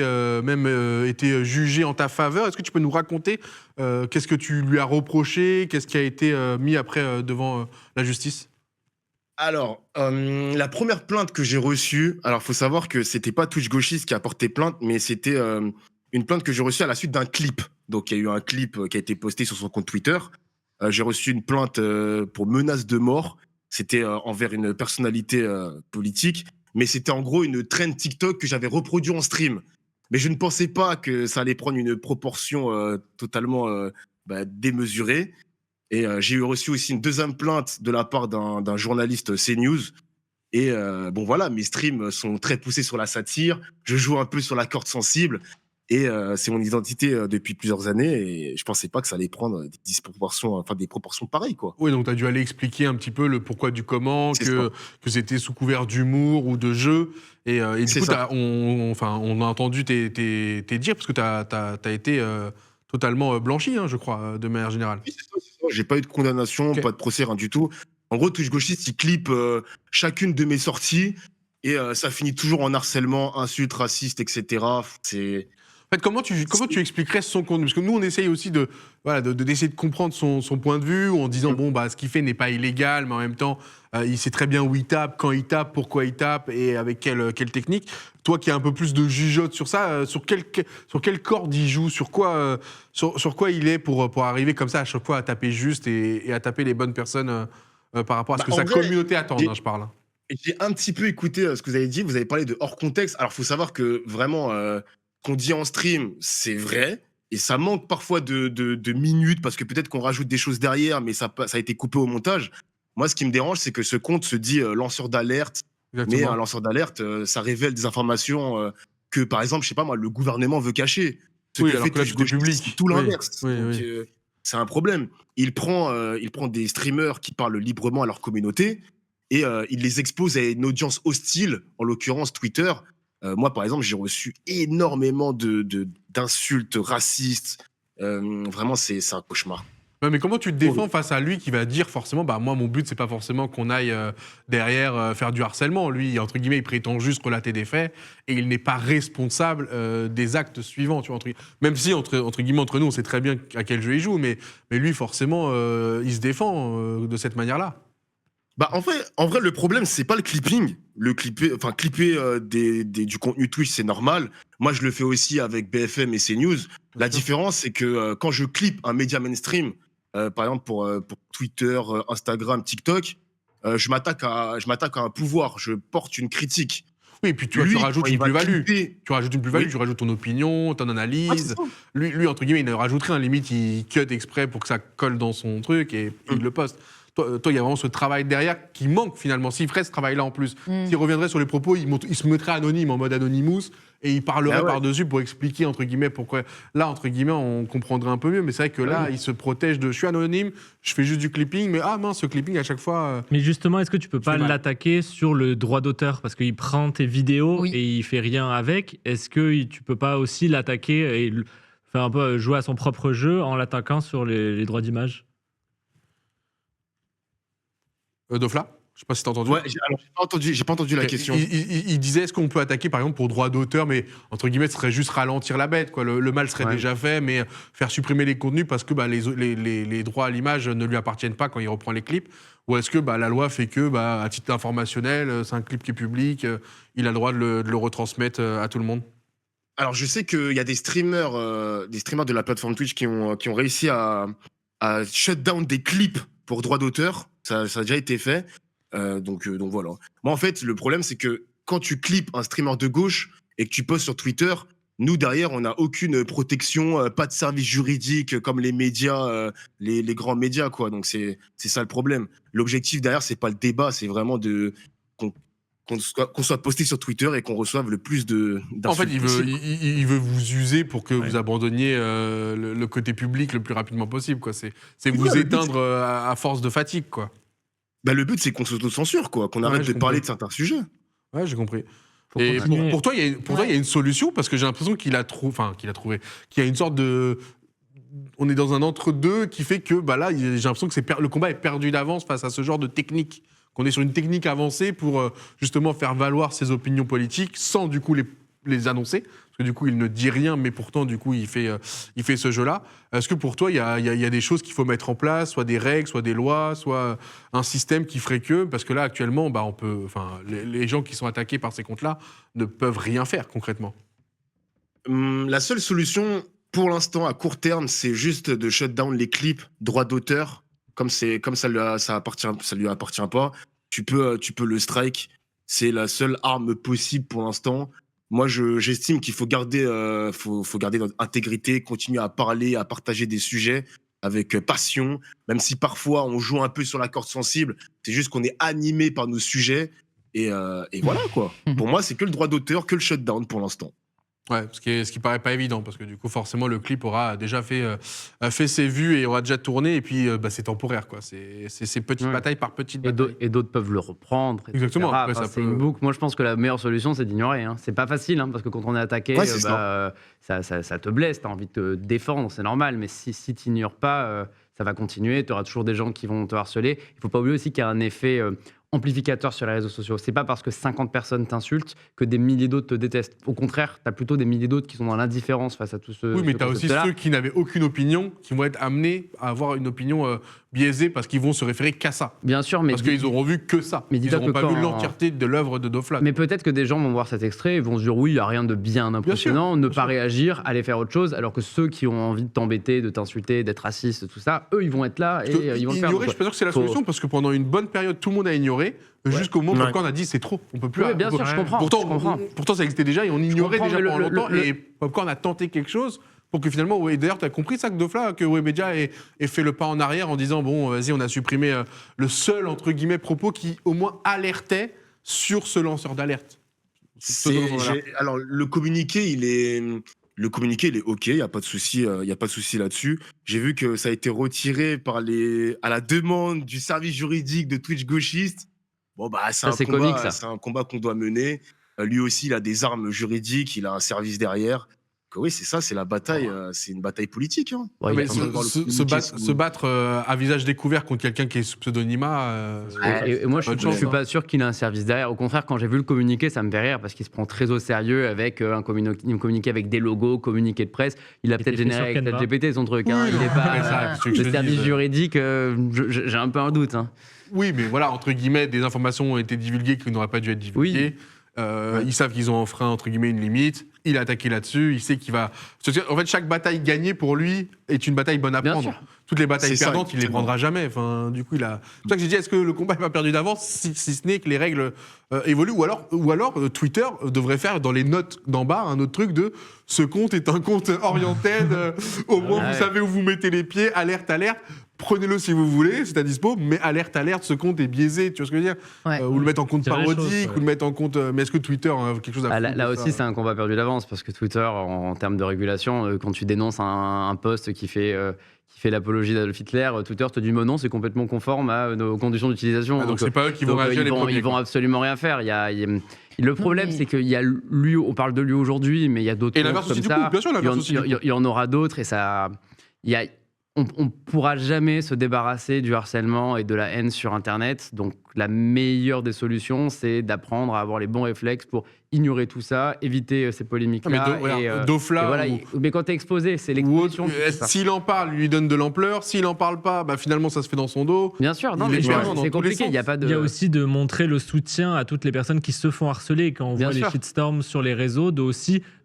été jugé en ta faveur. Est-ce que tu peux nous raconter qu'est-ce que tu lui as reproché, qu'est-ce qui a été mis après devant la justice? Alors, la première plainte que j'ai reçue, alors faut savoir que c'était pas Twitch Gauchiste qui a porté plainte, mais c'était une plainte que j'ai reçue à la suite d'un clip. Donc, il y a eu un clip qui a été posté sur son compte Twitter. J'ai reçu une plainte pour menace de mort C'était envers une personnalité politique, mais c'était en gros une trend TikTok que j'avais reproduit en stream. Mais je ne pensais pas que ça allait prendre une proportion totalement démesurée. Et j'ai eu reçu aussi une deuxième plainte de la part d'un journaliste CNews. Et bon voilà, mes streams sont très poussés sur la satire. Je joue un peu sur la corde sensible. Et c'est mon identité depuis plusieurs années. Et je pensais pas que ça allait prendre des disproportions, enfin des proportions pareilles, quoi. Oui, donc tu as dû aller expliquer un petit peu le pourquoi du comment, C'est ça. que c'était sous couvert d'humour ou de jeu. Et du C'est coup, ça. on a entendu tes dires, parce que tu as été totalement blanchi, hein, je crois, de manière générale. Oui, c'est ça, c'est ça. J'ai pas eu de condamnation, Ok. pas de procès, rien du tout. En gros, Touche Gauchiste, il clip chacune de mes sorties. Et ça finit toujours en harcèlement, insultes, racistes, etc. C'est. En fait, comment tu expliquerais son contenu? Parce que nous, on essaye aussi d'essayer de comprendre son point de vue, en disant, bon, bah, ce qu'il fait n'est pas illégal, mais en même temps, il sait très bien où il tape, quand il tape, pourquoi il tape, et avec quelle technique. Toi qui as un peu plus de jugeote sur ça, sur quelle corde il joue, sur quoi il est pour arriver comme ça à chaque fois à taper juste et à taper les bonnes personnes par rapport à ce que En sa vrai, communauté attend, j'ai hein, je parle. j'ai un petit peu écouté ce que vous avez dit. Vous avez parlé de hors contexte. Alors, faut savoir que vraiment, qu'on dit en stream, c'est vrai. Et ça manque parfois de minutes parce que peut-être qu'on rajoute des choses derrière, mais ça a été coupé au montage. Moi, ce qui me dérange, c'est que ce compte se dit lanceur d'alerte. Mais un Exactement. lanceur d'alerte, ça révèle des informations que, par exemple, je sais pas moi, le gouvernement veut cacher. Ce Oui, que alors fait que là, Touche tout est Gauchiste, c'est public. tout Oui, l'inverse. oui, Donc, oui. c'est un problème. Il prend des streamers qui parlent librement à leur communauté et il les expose à une audience hostile, en l'occurrence Twitter. Moi, par exemple, j'ai reçu énormément d'insultes racistes. Vraiment, c'est un cauchemar. Ouais, mais comment tu te défends Horrible. face à lui qui va dire forcément, bah moi mon but c'est pas forcément qu'on aille derrière faire du harcèlement. Lui, entre guillemets, il prétend juste relater des faits et il n'est pas responsable des actes suivants. Tu vois, même si entre guillemets entre nous, on sait très bien à quel jeu il joue, mais lui forcément, il se défend de cette manière-là. Bah, en vrai, le problème, c'est pas le clipping. Clipper du contenu Twitch, c'est normal. Moi, je le fais aussi avec BFM et CNews. La sûr. différence, c'est que quand je clippe un média mainstream, par exemple pour Twitter, Instagram, TikTok, je m'attaque à un pouvoir. Je porte une critique. Oui, et puis tu vois, tu Lui, quand rajoutes il une va plus-value. clipper. Tu rajoutes une plus-value, Oui, tu rajoutes ton opinion, ton ouais, c'est analyse. ça. Entre guillemets, il ne rajoute rien. Limite, il cut exprès pour que ça colle dans son truc et il le poste. Toi, il y a vraiment ce travail derrière qui manque finalement. S'il ferait ce travail-là en plus, s'il reviendrait sur les propos, il se mettrait anonyme en mode Anonymous et il parlerait Ah ouais. par-dessus pour expliquer, entre guillemets, pourquoi. Là, entre guillemets, on comprendrait un peu mieux. Mais c'est vrai que là, il se protège de je suis anonyme, je fais juste du clipping, mais ah mince, ce clipping à chaque fois. Mais justement, est-ce que tu peux pas fais mal. l'attaquer sur le droit d'auteur? Parce qu'il prend tes vidéos Oui. et il fait rien avec. Est-ce que tu peux pas aussi l'attaquer et faire un peu jouer à son propre jeu en l'attaquant sur les droits d'image? Dofla, je sais pas si t'as entendu. Ouais, alors, j'ai pas entendu la Ok, question. il disait est-ce qu'on peut attaquer par exemple pour droit d'auteur, mais entre guillemets, ce serait juste ralentir la bête, quoi. Le mal serait Ouais. déjà fait, mais faire supprimer les contenus parce que bah, les droits à l'image ne lui appartiennent pas quand il reprend les clips. Ou est-ce que bah, la loi fait que, bah, à titre informationnel, c'est un clip qui est public, il a le droit de le retransmettre à tout le monde? Alors, je sais qu'il y a des streamers de la plateforme Twitch qui ont réussi à shut down des clips pour droit d'auteur. Ça a déjà été fait. Donc voilà. Moi, en fait, le problème, c'est que quand tu clips un streamer de gauche et que tu postes sur Twitter, nous, derrière, on n'a aucune protection, pas de service juridique comme les médias, les grands médias, quoi. Donc, c'est ça le problème. L'objectif derrière, c'est pas le débat, c'est vraiment qu'on qu'on soit posté sur Twitter et qu'on reçoive le plus En fait, d'insultes il veut, possible. il veut vous user pour que Ouais. vous abandonniez le côté public le plus rapidement possible, quoi. C'est vous Ouais, le but, éteindre à force de fatigue, quoi. Bah, le but, c'est qu'on s'autocensure, quoi, qu'on Ouais, arrête j'ai de parler compris. de certains sujets. Ouais, j'ai compris. Faut Et continuer. pour toi, il y a une solution parce que j'ai l'impression qu'il a trouvé, qu'il y a une sorte de, on est dans un entre-deux qui fait que bah là, j'ai l'impression que le combat est perdu d'avance face à ce genre de technique. Qu'on est sur une technique avancée pour justement faire valoir ses opinions politiques sans du coup les annoncer. Parce que du coup, il ne dit rien, mais pourtant, du coup, il fait ce jeu-là. Est-ce que pour toi, il y a des choses qu'il faut mettre en place, soit des règles, soit des lois, soit un système qui ferait que, parce que là, actuellement, bah, les gens qui sont attaqués par ces comptes-là ne peuvent rien faire concrètement. La seule solution, pour l'instant, à court terme, c'est juste de shut down les clips droit d'auteur comme ça lui appartient pas, tu peux le strike. C'est la seule arme possible pour l'instant. Moi, j'estime qu'il faut garder, faut garder notre intégrité, continuer à parler, à partager des sujets avec passion, même si parfois on joue un peu sur la corde sensible. C'est juste qu'on est animé par nos sujets. Et voilà, quoi. Pour moi, c'est que le droit d'auteur, que le shutdown pour l'instant. Ouais, ce qui paraît pas évident, parce que du coup, forcément, le clip aura déjà fait ses vues et aura déjà tourné, et puis c'est temporaire, quoi. C'est petite bataille par petite bataille. Et d'autres peuvent le reprendre. Etc. Exactement. Après, ça c'est peut- une boucle. Moi, je pense que la meilleure solution, c'est d'ignorer. Hein. C'est pas facile, hein, parce que quand on est attaqué, Ouais, c'est ça te blesse. Tu as envie de te défendre, c'est normal. Mais si tu n'ignores pas, ça va continuer. Tu auras toujours des gens qui vont te harceler. Il faut pas oublier aussi qu'il y a un effet amplificateur sur les réseaux sociaux. C'est pas parce que 50 personnes t'insultent que des milliers d'autres te détestent. Au contraire, tu as plutôt des milliers d'autres qui sont dans l'indifférence face à tout ce. Oui, mais tu as aussi ceux qui n'avaient aucune opinion, qui vont être amenés à avoir une opinion biaisée parce qu'ils vont se référer qu'à ça. Bien sûr, mais Parce qu'ils auront vu que ça. Mais Ils dis-toi n'auront que pas vu quand- l'entièreté de l'œuvre de Dofla. Mais peut-être que des gens vont voir cet extrait et vont se dire oui, il n'y a rien de bien impressionnant, ne pas réagir, aller faire autre chose, alors que ceux qui ont envie de t'embêter, de t'insulter, d'être raciste, tout ça, eux, ils vont être là et ils vont le faire. Ignorer, je Donc, suis pas sûr que c'est la faut- solution, parce que pendant une bonne période, tout le monde a ignoré, jusqu'au moment où Ouais. Popcorn a dit c'est trop, on peut plus. Oui, bien sûr, je comprends. Pourtant, je comprends. pourtant, ça existait déjà et on ignorait comprends, déjà mais pendant longtemps. Et Popcorn a tenté quelque chose pour que finalement, ouais, d'ailleurs, tu as compris ça que Dofla, que Webedia ait fait le pas en arrière en disant bon, vas-y, on a supprimé le seul, entre guillemets, propos qui au moins alertait sur ce lanceur d'alerte. Alors, le communiqué, il est OK, il n'y a pas de souci, là-dessus. J'ai vu que ça a été retiré à la demande du service juridique de Twitch gauchiste. Bon, bah, Ça, c'est comique, ça. c'est un combat qu'on doit mener. Lui aussi, il a des armes juridiques, il a un service derrière. Donc, oui, c'est ça, c'est la bataille, c'est une bataille politique. Hein. Ouais, Mais il y a- se battre à visage découvert contre quelqu'un qui est sous pseudonymat. Et moi, je Pas de ne suis chance, pas sûr qu'il ait un service derrière. Au contraire, quand j'ai vu le communiqué, ça me fait rire parce qu'il se prend très au sérieux avec un communiqué avec des logos, communiqué de presse. Il a Il peut-être était fait généré sur avec Canva. ChatGPT son truc. Hein. Oui, Il n'est après, pas. ça, c'est ce que je Le te service dis, juridique, j'ai un peu un doute. Hein. Oui, mais voilà, entre guillemets, des informations ont été divulguées qui n'auraient pas dû être divulguées. Ils savent qu'ils ont enfreint, entre guillemets, une limite. Il a attaqué là-dessus. Il sait qu'il va. En fait, chaque bataille gagnée pour lui est une bataille bonne à Bien prendre. sûr. Toutes les batailles C'est ça, perdantes, il les exactement. prendra jamais. Enfin, du coup, il a. C'est pour ça que j'ai dit, est-ce que le combat n'est pas perdu d'avance, si ce n'est que les règles évoluent, ou alors Twitter devrait faire dans les notes d'en bas un autre truc de ce compte est un compte oriented. Au moins, Ouais. vous savez où vous mettez les pieds. Alerte, alerte. Prenez-le si vous voulez, c'est à dispo, mais alerte, alerte, ce compte est biaisé, tu vois ce que je veux dire Ouais. Ou le mettre en compte Dire les parodique, choses, ou le mettre en compte. Mais est-ce que Twitter a quelque chose à Ah, là foutre de aussi, ça c'est un combat perdu d'avance parce que Twitter, en termes de régulation, quand tu dénonces un post qui fait l'apologie d'Adolf Hitler, Twitter te dit mais non, c'est complètement conforme à nos conditions d'utilisation. Ah, donc c'est pas eux qui vont réagir les premiers. Ils vont quoi. absolument rien faire. Le problème, mais- c'est qu'il y a lui, on parle de lui aujourd'hui, mais il y a d'autres Et comptes l'inverse comme aussi, du ça. coup, bien sûr, l'inverse aussi, du coup. Il y en aura d'autres et ça. On pourra jamais se débarrasser du harcèlement et de la haine sur Internet. Donc, la meilleure des solutions, c'est d'apprendre à avoir les bons réflexes pour ignorer tout ça, éviter ces polémiques-là. Mais Dofla, et voilà, mais quand t'es exposé, c'est l'exposition. qui fait ça. s'il en parle, lui donne de l'ampleur. S'il en parle pas, bah, finalement, ça se fait dans son dos. Bien sûr, non, Il mais est justement, vraiment dans c'est tous les compliqué. Il y a pas de. Il y a aussi de montrer le soutien à toutes les personnes qui se font harceler. Quand on Bien voit les sûr. shitstorms sur les réseaux,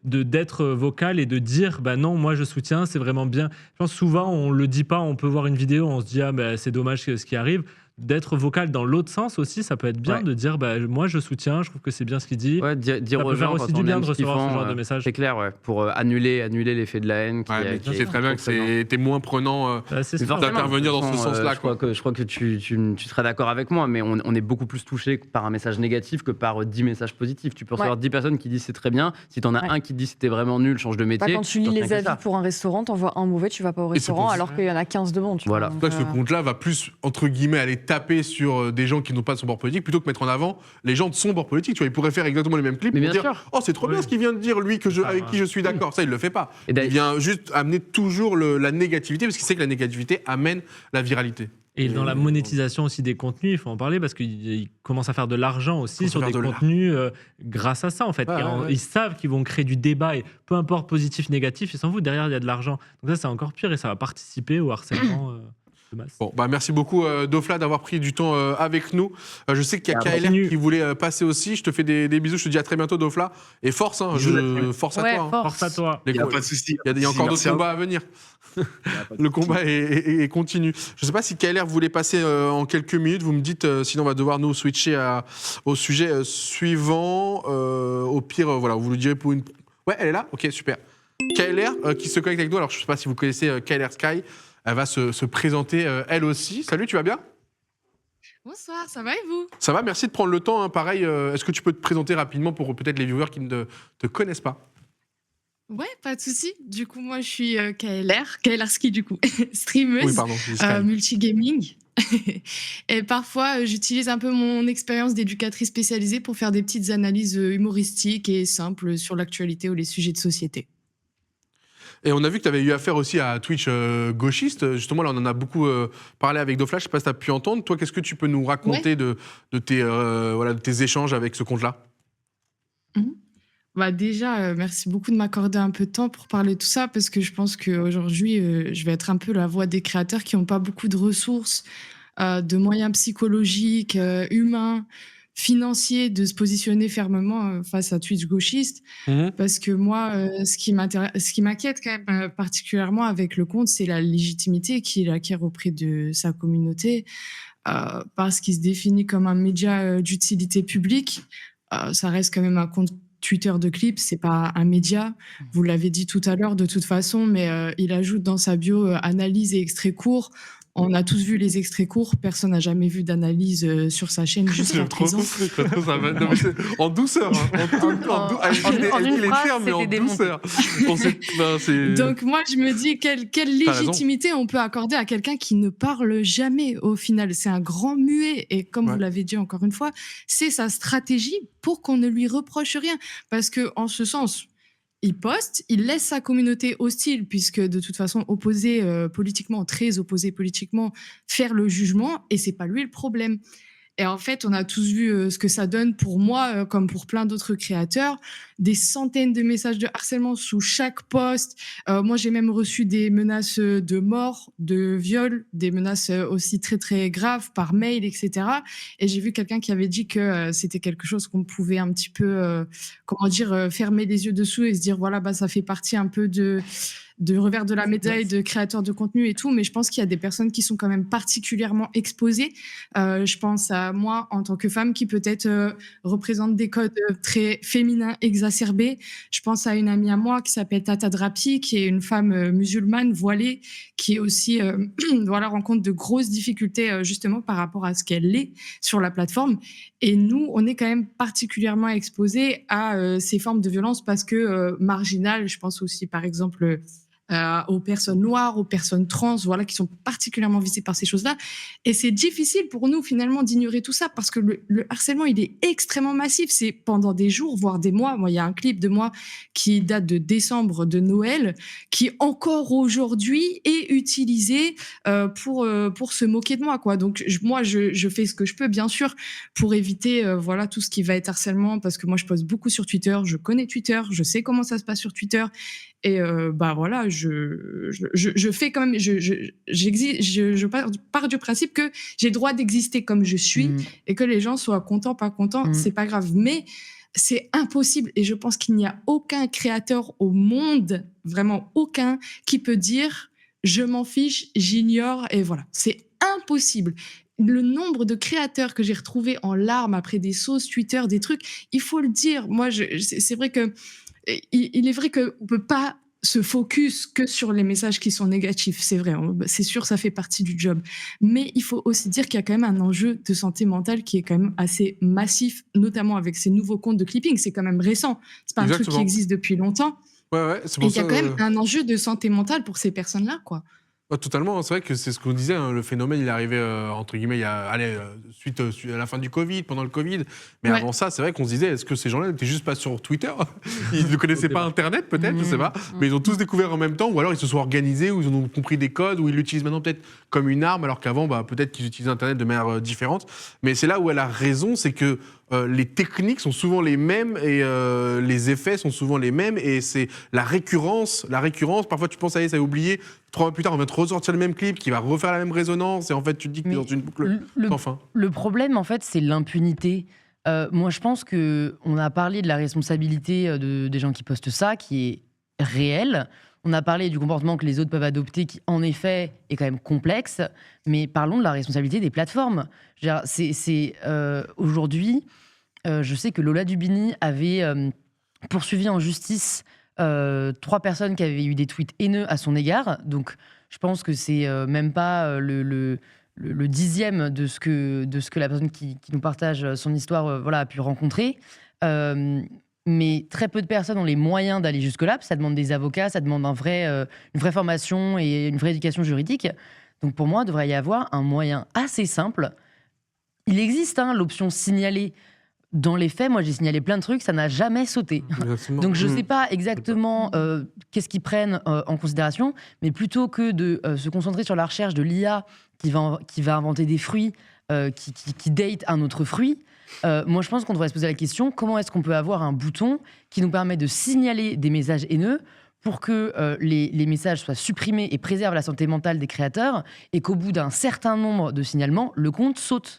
d'être vocal et de dire bah non, moi je soutiens, c'est vraiment bien. Je pense souvent on le dit pas, on peut voir une vidéo, on se dit ah bah, c'est dommage ce qui arrive. D'être vocal dans l'autre sens aussi, ça peut être bien Ouais. de dire bah moi je soutiens, je trouve que c'est bien ce qu'il dit. Ouais, dire Ça aux peut faire gens aussi quand du on bien aime de ce qu'ils recevoir ce font, genre de message. C'est clair, ouais, pour annuler l'effet de la haine. Ouais, mais qui tu sais très bien que t'es moins prenant. C'est Mais ça. forcément, d'intervenir de toute dans ce façon, sens-là, Je crois que tu seras d'accord avec moi, mais on est beaucoup plus touché par un message négatif que par 10 messages positifs. Tu peux recevoir 10 personnes qui disent c'est très bien. Si t'en as Ouais. un qui dit c'était vraiment nul, change de Bah, métier. quand tu lis t'en les tiens avis qu'à ça. pour un restaurant, t'envoies un mauvais, tu vas pas au Et c'est restaurant pour- alors qu'il y en a 15 de bons. Tu Voilà. vois, Toi, donc, ce compte-là va plus, entre guillemets, aller taper sur des gens qui n'ont pas de son bord politique plutôt que mettre en avant les gens de son bord politique. Tu vois, il pourrait faire exactement les mêmes clips Mais pour bien dire sûr. oh, c'est trop bien Oui. ce qu'il vient de dire, lui, avec qui je suis d'accord. Ça, il le fait pas. Et Il d'ailleurs- vient juste amener toujours la négativité parce qu'il sait que la négativité amène la viralité. Et dans la monétisation aussi des contenus, il faut en parler parce qu'ils commencent à faire de l'argent aussi Commence à sur des faire de contenus grâce à ça en fait. Ouais, Et ouais. ils savent qu'ils vont créer du débat et peu importe positif, négatif, ils s'en foutent. Derrière, il y a de l'argent. Donc ça, c'est encore pire et ça va participer au harcèlement. de masse. Bon, bah merci beaucoup Dofla d'avoir pris du temps avec nous. Je sais qu'il y a Ah, KLR continue. qui voulait passer aussi. Je te fais des bisous. Je te dis à très bientôt Dofla. Et force, hein, force à Ouais, toi. hein. force. Force à toi. Les Il n'y a co- pas de souci. il y a encore d'autres combats à venir. Le combat est continu. Je ne sais pas si KLR voulait passer en quelques minutes. Vous me dites, sinon on va devoir nous switcher au sujet suivant. Au pire, voilà, vous le direz pour une. Ouais, elle est là. Ok, super. KLR qui se connecte avec nous. Alors je ne sais pas si vous connaissez KLR Sky. Elle va se présenter elle aussi. Salut, tu vas bien? Bonsoir, ça va et vous? Ça va, merci de prendre le temps. Hein. Pareil, est-ce que tu peux te présenter rapidement pour peut-être les viewers qui ne te connaissent pas? Ouais, pas de souci. Du coup, moi, je suis KLR Ski, du coup, streameuse, Oui, pardon. j'ai Sky. multigaming. Et parfois, j'utilise un peu mon expérience d'éducatrice spécialisée pour faire des petites analyses humoristiques et simples sur l'actualité ou les sujets de société. Et on a vu que tu avais eu affaire aussi à Twitch gauchiste. Justement, là, on en a beaucoup parlé avec Dofla. Je ne sais pas si tu as pu entendre. Toi, qu'est-ce que tu peux nous raconter de tes échanges avec ce compte-là? Bah déjà, merci beaucoup de m'accorder un peu de temps pour parler de tout ça, parce que je pense qu'aujourd'hui, je vais être un peu la voix des créateurs qui n'ont pas beaucoup de ressources, de moyens psychologiques, humains, financiers, de se positionner fermement face à Twitch gauchiste. Parce que moi, ce qui m'inquiète quand même particulièrement avec le compte, c'est la légitimité qu'il acquiert auprès de sa communauté, parce qu'il se définit comme un média d'utilité publique. Ça reste quand même un compte Twitter de clips, c'est pas un média. Vous l'avez dit tout à l'heure de toute façon, mais il ajoute dans sa bio analyse et extraits courts. On a tous vu les extraits courts, personne n'a jamais vu d'analyse sur sa chaîne jusqu'à J'aime trop. présent. Ça va. Non, mais en douceur. Hein. En une phrase, mais en c'était démonté. douceur. C'est... Donc moi, je me dis, quelle T'as raison. légitimité on peut accorder à quelqu'un qui ne parle jamais au final. C'est un grand muet. Et comme Ouais. vous l'avez dit encore une fois, c'est sa stratégie pour qu'on ne lui reproche rien. Parce que en ce sens, il poste, il laisse sa communauté hostile, puisque de toute façon, opposé politiquement, très opposé politiquement, faire le jugement, et c'est pas lui le problème. Et en fait, on a tous vu ce que ça donne pour moi, comme pour plein d'autres créateurs, des centaines de messages de harcèlement sous chaque post. Moi, j'ai même reçu des menaces de mort, de viol, des menaces aussi très très graves par mail, etc. Et j'ai vu quelqu'un qui avait dit que c'était quelque chose qu'on pouvait un petit peu, fermer les yeux dessous et se dire voilà, bah ça fait partie un peu de revers de la médaille de créateurs de contenu et tout, mais je pense qu'il y a des personnes qui sont quand même particulièrement exposées. Je pense à moi en tant que femme qui peut-être représente des codes très féminins exacerbés. Je pense à une amie à moi qui s'appelle Tata Drapi, qui est une femme musulmane voilée, qui est aussi rencontre de grosses difficultés justement par rapport à ce qu'elle est sur la plateforme. Et nous, on est quand même particulièrement exposés à ces formes de violence parce que marginales. Je pense aussi par exemple aux personnes noires, aux personnes trans, voilà, qui sont particulièrement visées par ces choses-là. Et c'est difficile pour nous, finalement, d'ignorer tout ça parce que le harcèlement, il est extrêmement massif. C'est pendant des jours, voire des mois. Moi, il y a un clip de moi qui date de décembre de Noël, qui encore aujourd'hui est utilisé pour se moquer de moi, quoi. Donc, moi, je fais ce que je peux, bien sûr, pour éviter tout ce qui va être harcèlement, parce que moi, je poste beaucoup sur Twitter. Je connais Twitter, je sais comment ça se passe sur Twitter. Et je fais quand même, je pars du principe que j'ai le droit d'exister comme je suis et que les gens soient contents, pas contents, c'est pas grave. Mais c'est impossible et je pense qu'il n'y a aucun créateur au monde, vraiment aucun, qui peut dire je m'en fiche, j'ignore et voilà. C'est impossible. Le nombre de créateurs que j'ai retrouvés en larmes après des sauces Twitter, des trucs, il faut le dire. Moi, c'est vrai que il est vrai qu'on ne peut pas se focus que sur les messages qui sont négatifs, c'est vrai, c'est sûr, ça fait partie du job. Mais il faut aussi dire qu'il y a quand même un enjeu de santé mentale qui est quand même assez massif, notamment avec ces nouveaux comptes de clipping. C'est quand même récent, c'est pas un truc qui existe depuis longtemps. Ouais, c'est et pour il y a quand même un enjeu de santé mentale pour ces personnes-là, quoi. Totalement, c'est vrai que c'est ce qu'on disait, hein, le phénomène il est arrivé entre guillemets suite à la fin du Covid, pendant le Covid, mais avant ça c'est vrai qu'on se disait est-ce que ces gens-là n'étaient juste pas sur Twitter, ils ne connaissaient pas Internet peut-être, je sais pas, mais ils ont tous découvert en même temps, ou alors ils se sont organisés, ou ils ont compris des codes, ou ils l'utilisent maintenant peut-être comme une arme, alors qu'avant peut-être qu'ils utilisaient Internet de manière différente, mais c'est là où elle a raison, c'est que les techniques sont souvent les mêmes et les effets sont souvent les mêmes et c'est la récurrence. Parfois tu penses ça y est, ça a oublié. 3 mois plus tard, on vient te ressortir le même clip, qui va refaire la même résonance, et en fait, tu te dis que t'es Mais dans une boucle sans fin. Le problème, en fait, c'est l'impunité. Moi, je pense qu'on a parlé de la responsabilité des gens qui postent ça, qui est réelle. On a parlé du comportement que les autres peuvent adopter, qui, en effet, est quand même complexe. Mais parlons de la responsabilité des plateformes. Je veux dire, aujourd'hui, je sais que Lola Dubini avait poursuivi en justice 3 personnes qui avaient eu des tweets haineux à son égard. Donc, je pense que c'est même pas le 10e de ce que la personne qui nous partage son histoire a pu rencontrer. Mais très peu de personnes ont les moyens d'aller jusque-là. Ça demande des avocats, ça demande une vraie formation et une vraie éducation juridique. Donc pour moi, il devrait y avoir un moyen assez simple. Il existe l'option signaler. Dans les faits, moi j'ai signalé plein de trucs, ça n'a jamais sauté. Exactement. Donc je ne sais pas exactement qu'est-ce qu'ils prennent en considération, mais plutôt que de se concentrer sur la recherche de l'IA qui va inventer des fruits qui date un autre fruit, moi je pense qu'on devrait se poser la question, comment est-ce qu'on peut avoir un bouton qui nous permet de signaler des messages haineux pour que les messages soient supprimés et préservent la santé mentale des créateurs, et qu'au bout d'un certain nombre de signalements, le compte saute.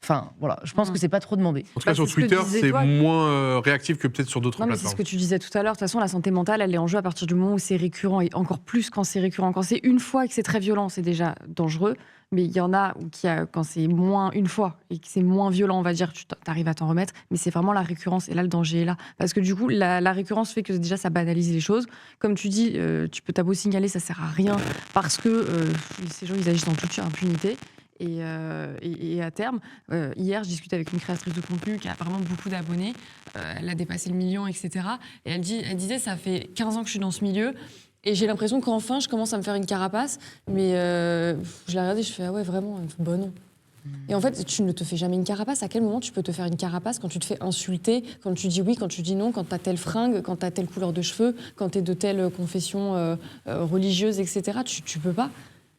Enfin, voilà, je pense que c'est pas trop demandé. En tout cas, Bah, sur c'est ce que Twitter, disais c'est toi. moins réactif que peut-être sur d'autres Non, mais c'est plateformes. ce que tu disais tout à l'heure. De toute façon, la santé mentale, elle est en jeu à partir du moment où c'est récurrent, et encore plus quand c'est récurrent. Quand c'est une fois et que c'est très violent, c'est déjà dangereux. Mais il y en a quand c'est moins une fois et que c'est moins violent, on va dire, tu arrives à t'en remettre. Mais c'est vraiment la récurrence. Et là, le danger est là. Parce que du coup, la récurrence fait que déjà, ça banalise les choses. Comme tu dis, t'as beau signaler, ça sert à rien. Parce que ces gens, ils agissent en toute impunité. Et à terme, hier, je discutais avec une créatrice de contenu qui a apparemment beaucoup d'abonnés. Elle a dépassé le million, etc. Et elle disait, ça fait 15 ans que je suis dans ce milieu. Et j'ai l'impression qu'enfin, je commence à me faire une carapace. Mais je l'ai regardée, je fais, ah ouais, vraiment, bah non. Et en fait, tu ne te fais jamais une carapace. À quel moment tu peux te faire une carapace quand tu te fais insulter, quand tu dis oui, quand tu dis non, quand tu as telle fringue, quand tu as telle couleur de cheveux, quand tu es de telle confession religieuse, etc. Tu peux pas.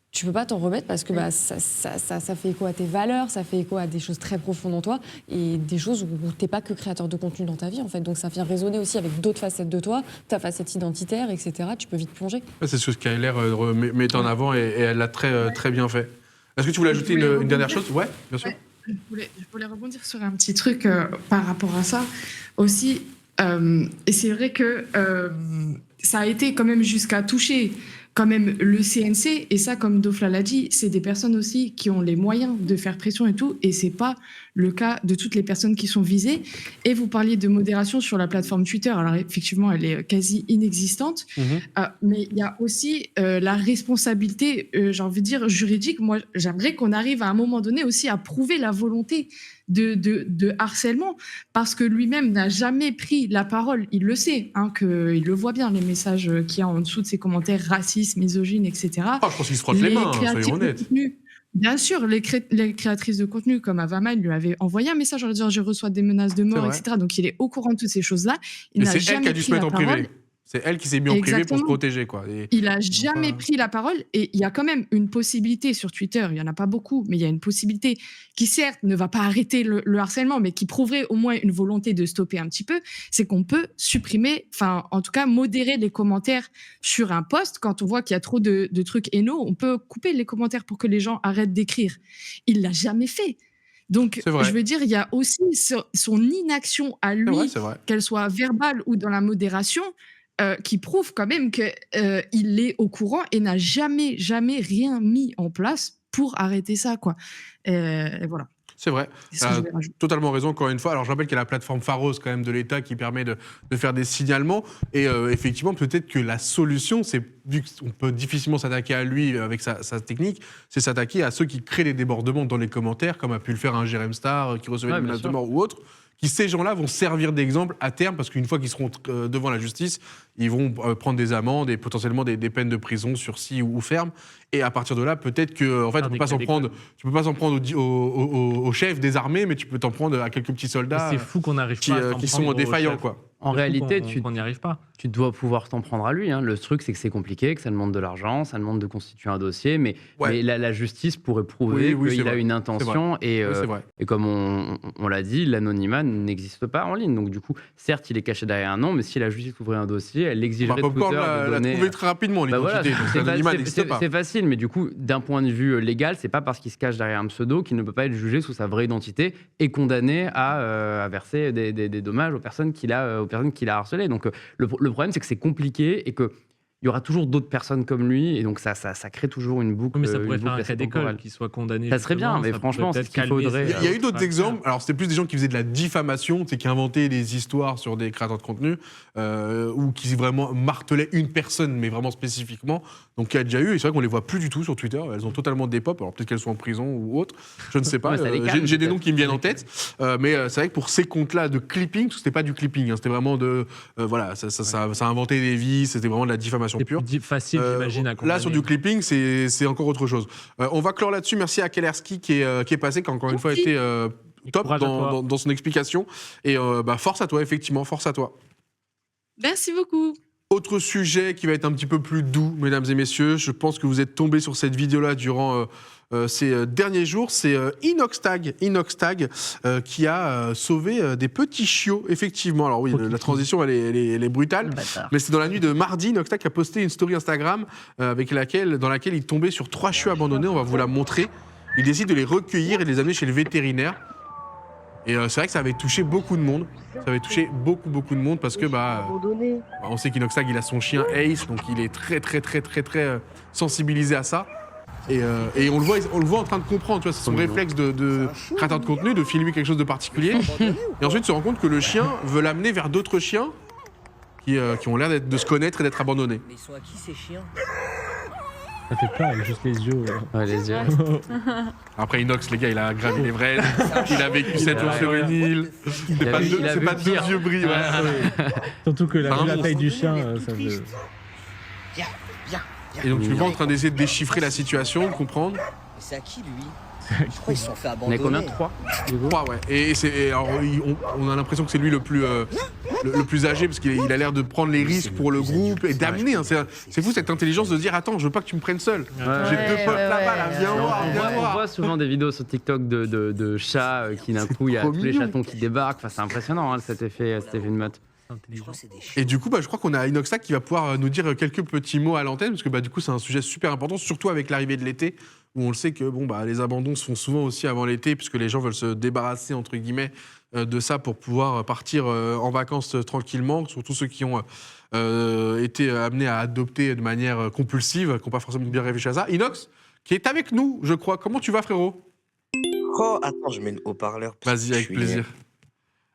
Tu peux pas t'en remettre parce que ça fait écho à tes valeurs, ça fait écho à des choses très profondes en toi et des choses où t'es pas que créateur de contenu dans ta vie, en fait. Donc ça vient résonner aussi avec d'autres facettes de toi, ta facette identitaire, etc. Tu peux vite plonger. Ouais, c'est ce que KLR met en avant et elle l'a très bien fait. Est-ce que tu voulais ajouter une dernière chose ? Ouais, bien sûr. Ouais, je voulais rebondir sur un petit truc par rapport à ça aussi. Et c'est vrai que ça a été quand même jusqu'à toucher quand même le CNC, et ça, comme Dofla l'a dit, c'est des personnes aussi qui ont les moyens de faire pression et tout, et c'est pas le cas de toutes les personnes qui sont visées. Et vous parliez de modération sur la plateforme Twitter, alors effectivement, elle est quasi inexistante, mais il y a aussi la responsabilité, j'ai envie de dire, juridique. Moi, j'aimerais qu'on arrive à un moment donné aussi à prouver la volonté de harcèlement, parce que lui-même n'a jamais pris la parole. Il le sait, il le voit bien, les messages qu'il y a en dessous de ses commentaires racistes, misogynes, etc. Je pense qu'il se frotte les mains, soyons honnêtes. Bien sûr, les créatrices de contenu comme Avama lui avaient envoyé un message en disant « je reçois des menaces de mort », etc. Donc il est au courant de toutes ces choses-là. Mais c'est elle qui a dû se mettre en privé. C'est elle qui s'est mise en privé pour se protéger, quoi. Il n'a jamais pris la parole, et il y a quand même une possibilité sur Twitter, il n'y en a pas beaucoup, mais il y a une possibilité qui certes ne va pas arrêter le harcèlement, mais qui prouverait au moins une volonté de stopper un petit peu, c'est qu'on peut supprimer, enfin en tout cas modérer les commentaires sur un post. Quand on voit qu'il y a trop de trucs haineux, on peut couper les commentaires pour que les gens arrêtent d'écrire. Il l'a jamais fait. Donc, je veux dire, il y a aussi son inaction à lui, qu'elle soit verbale ou dans la modération, qui prouve quand même qu'il est au courant et n'a jamais rien mis en place pour arrêter ça, quoi. Et voilà. C'est vrai. Totalement raison, encore une fois. Alors, je rappelle qu'il y a la plateforme Pharos, quand même, de l'État qui permet de faire des signalements. Et effectivement, peut-être que la solution, c'est, vu qu'on peut difficilement s'attaquer à lui avec sa technique, c'est s'attaquer à ceux qui créent des débordements dans les commentaires, comme a pu le faire un Jérém Star qui recevait des menaces de mort ou autre. Ces gens-là vont servir d'exemple à terme, parce qu'une fois qu'ils seront devant la justice, ils vont prendre des amendes et potentiellement des peines de prison, sursis ou ferme. Et à partir de là, peut-être que, en fait, tu peux pas s'en prendre au chef des armées, mais tu peux t'en prendre à quelques petits soldats c'est fou qu'on arrive qui sont défaillants, quoi. En réalité, on n'y arrive pas. tu dois pouvoir t'en prendre à lui. Hein. Le truc, c'est que c'est compliqué, que ça demande de l'argent, ça demande de constituer un dossier, mais Ouais. la justice pourrait prouver Oui, c'est qu'il a vrai. une intention. Et, Oui, c'est vrai. et comme on l'a dit, l'anonymat n'existe pas en ligne. Donc du coup, certes, il est caché derrière un nom, mais si la justice ouvrait un dossier, elle exigerait de Popcorn Twitter de l'a donner... trouvé très rapidement, Bah voilà, l'identité. Donc c'est l'anonymat fa- n'existe pas. c'est facile, mais du coup, d'un point de vue légal, c'est pas parce qu'il se cache derrière un pseudo qu'il ne peut pas être jugé sous sa vraie identité et condamné à verser des dommages aux personnes qu'il a harcelées. Donc le problème, c'est que c'est compliqué et qu'il y aura toujours d'autres personnes comme lui, et donc ça crée toujours une boucle. Oui, mais ça pourrait une faire boucle un cas assez d'école temporelle. qui soit condamné. Ça serait bien, justement, mais ça franchement, pourrait c'est ce peut-être qu'il calmer faudrait. Il y a eu d'autres caractère. exemples. Alors, c'était plus des gens qui faisaient de la diffamation, qui inventaient des histoires sur des créateurs de contenu, ou qui vraiment martelaient une personne, mais vraiment spécifiquement. Donc, il y a déjà eu, et c'est vrai qu'on les voit plus du tout sur Twitter. Elles ont totalement dépop. Alors, peut-être qu'elles sont en prison ou autre. Je ne sais pas. Ouais, ça les calme, J'ai des peut-être. noms qui me viennent en tête. Mais c'est vrai que pour ces comptes-là de clipping, parce que c'était pas du clipping, c'était vraiment de. Voilà, ça inventait des vies, c'était vraiment de la diffamation C'est pure. plus facile, j'imagine, à Là, condamner. sur du clipping, c'est encore autre chose. On va clore là-dessus. Merci à Kelerski qui est passé, qui a encore une fois été top Courage à toi. dans son explication. Et force à toi, effectivement, force à toi. Merci beaucoup. Autre sujet qui va être un petit peu plus doux, mesdames et messieurs. Je pense que vous êtes tombés sur cette vidéo-là durant ces derniers jours. C'est Inoxtag qui a sauvé des petits chiots, effectivement. Alors oui, la transition, elle est brutale. Bâtard. Mais c'est dans la nuit de mardi, Inoxtag a posté une story Instagram dans laquelle il tombait sur 3 chiots abandonnés. On va vous la montrer. Il décide de les recueillir et de les amener chez le vétérinaire. Et c'est vrai que ça avait touché beaucoup de monde. Ça avait touché beaucoup de monde parce que on sait qu'Inoxtag, il a son chien Ace, donc il est très sensibilisé à ça. Et on le voit en train de comprendre, tu vois, c'est son réflexe de créateur de contenu, de filmer quelque chose de particulier. Et ensuite, se rend compte que le chien veut l'amener vers d'autres chiens qui ont l'air de se connaître et d'être abandonnés. Mais ils sont à qui ces chiens? Ça fait peur avec juste les yeux. Ouais, les yeux. Après Inox, les gars, il a gravé les vrais, il a vécu 7 jours sur une île. Il a vu C'est pas deux pire. yeux brillent. Ouais. Surtout que C'est un la monstre. taille du chien, ça veut... Et donc tu le vois en train d'essayer de déchiffrer la situation, de comprendre. Mais c'est à qui lui? Je crois qu'ils se sont fait On est abandonner. combien? 3 3, ouais. Et alors, on a l'impression que c'est lui le plus âgé, parce qu'il a l'air de prendre les risques pour le groupe et d'amener. Hein, c'est fou cette intelligence de dire attends, je veux pas que tu me prennes seul. J'ai deux potes là-bas, là, viens voir, On viens voir. voit souvent des vidéos sur TikTok de chats qui d'un coup, il y a trop tous les mignon. chatons qui débarquent. Enfin, c'est impressionnant cet effet de meute. Je crois que c'est des chiens. Et du coup, je crois qu'on a Inoxtag qui va pouvoir nous dire quelques petits mots à l'antenne, parce que du coup, c'est un sujet super important, surtout avec l'arrivée de l'été, où on le sait que les abandons se font souvent aussi avant l'été, puisque les gens veulent se débarrasser, entre guillemets, de ça pour pouvoir partir en vacances tranquillement, surtout ceux qui ont été amenés à adopter de manière compulsive, qui n'ont pas forcément bien réfléchi à ça. Inox, qui est avec nous, je crois. Comment tu vas, frérot? Oh, attends, je mets le haut-parleur. parce Vas-y, que avec je suis- plaisir.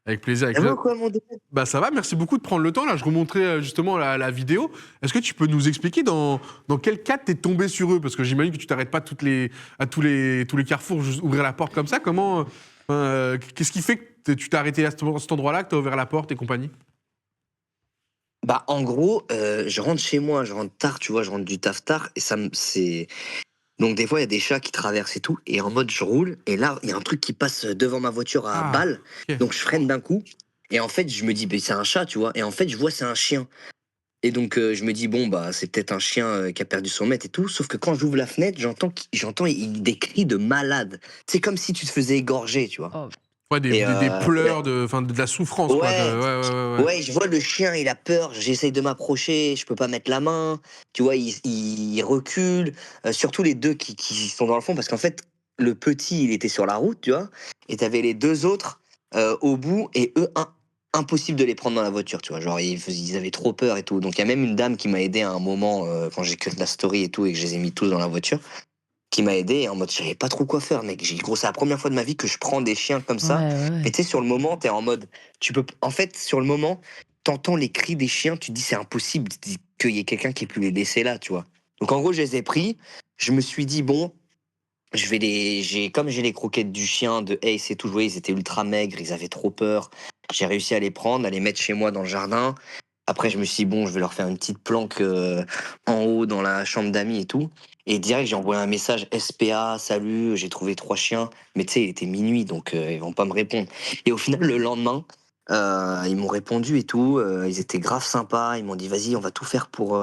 Avec plaisir. Ça va quoi, mon dos? Ça va, merci beaucoup de prendre le temps. Là, je remontrais justement la vidéo. Est-ce que tu peux nous expliquer dans quel cas tu es tombé sur eux? Parce que j'imagine que tu t'arrêtes pas à tous les carrefours, juste ouvrir la porte comme ça. Comment qu'est-ce qui fait que tu t'es arrêté à cet endroit-là, que tu as ouvert la porte et compagnie? Bah, en gros, je rentre chez moi, je rentre tard, tu vois, je rentre du taf tard, et c'est... Donc, des fois, il y a des chats qui traversent et tout, et en mode, je roule, et là, il y a un truc qui passe devant ma voiture à Ah, balle, ok. donc je freine d'un coup, et en fait, je me dis, c'est un chat, tu vois, et en fait, je vois, c'est un chien. Et donc, je me dis, bon, c'est peut-être un chien qui a perdu son maître et tout, sauf que quand j'ouvre la fenêtre, j'entends des cris de malade. C'est comme si tu te faisais égorger, tu vois. Ouais, des Et, pleurs, de la souffrance. Quoi, Ouais. Ouais, je vois le chien, il a peur, j'essaye de m'approcher, je peux pas mettre la main, tu vois, il recule, surtout les deux qui sont dans le fond, parce qu'en fait, le petit, il était sur la route, tu vois, et t'avais les deux autres au bout, et eux, impossible de les prendre dans la voiture, tu vois, genre, ils avaient trop peur et tout. Donc, il y a même une dame qui m'a aidé à un moment, quand j'ai cut la story et tout, et que je les ai mis tous dans la voiture, qui m'a aidé, en mode, je savais pas trop quoi faire, mec. Gros, c'est la première fois de ma vie que je prends des chiens comme ça. Ouais. Mais tu sais, sur le moment, t'es en mode. En fait, sur le moment, t'entends les cris des chiens, tu te dis c'est impossible qu'il y ait quelqu'un qui ait pu les laisser là, tu vois. Donc en gros, je les ai pris. Je me suis dit, bon, comme j'ai les croquettes du chien, de Ace et tout, vous voyez, ils étaient ultra maigres, ils avaient trop peur. J'ai réussi à les prendre, à les mettre chez moi dans le jardin. Après, je me suis dit, bon, je vais leur faire une petite planque en haut dans la chambre d'amis et tout. Et direct, j'ai envoyé un message SPA, salut, j'ai trouvé 3 chiens. Mais tu sais, il était minuit, donc ils vont pas me répondre. Et au final, le lendemain, Ils m'ont répondu et tout. Ils étaient grave sympas. Ils m'ont dit, vas-y, on va tout faire pour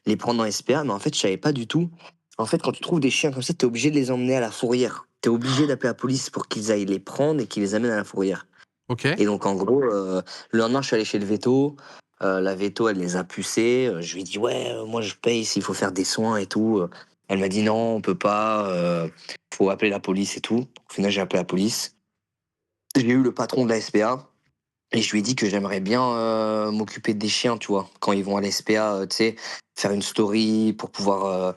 les prendre en SPA. Mais en fait, je savais pas du tout. En fait, quand tu trouves des chiens comme ça, t'es obligé de les emmener à la fourrière. T'es obligé d'appeler la police pour qu'ils aillent les prendre et qu'ils les amènent à la fourrière. Ok. Et donc, en gros, le lendemain, je suis allé chez le veto. La veto, elle les a pucés. Je lui ai dit, ouais, moi, je paye s'il faut faire des soins et tout. Elle m'a dit, non, on peut pas. Faut appeler la police et tout. Au final, j'ai appelé la police. J'ai eu le patron de la SPA. Et je lui ai dit que j'aimerais bien m'occuper des chiens, tu vois. Quand ils vont à la SPA, tu sais, faire une story pour pouvoir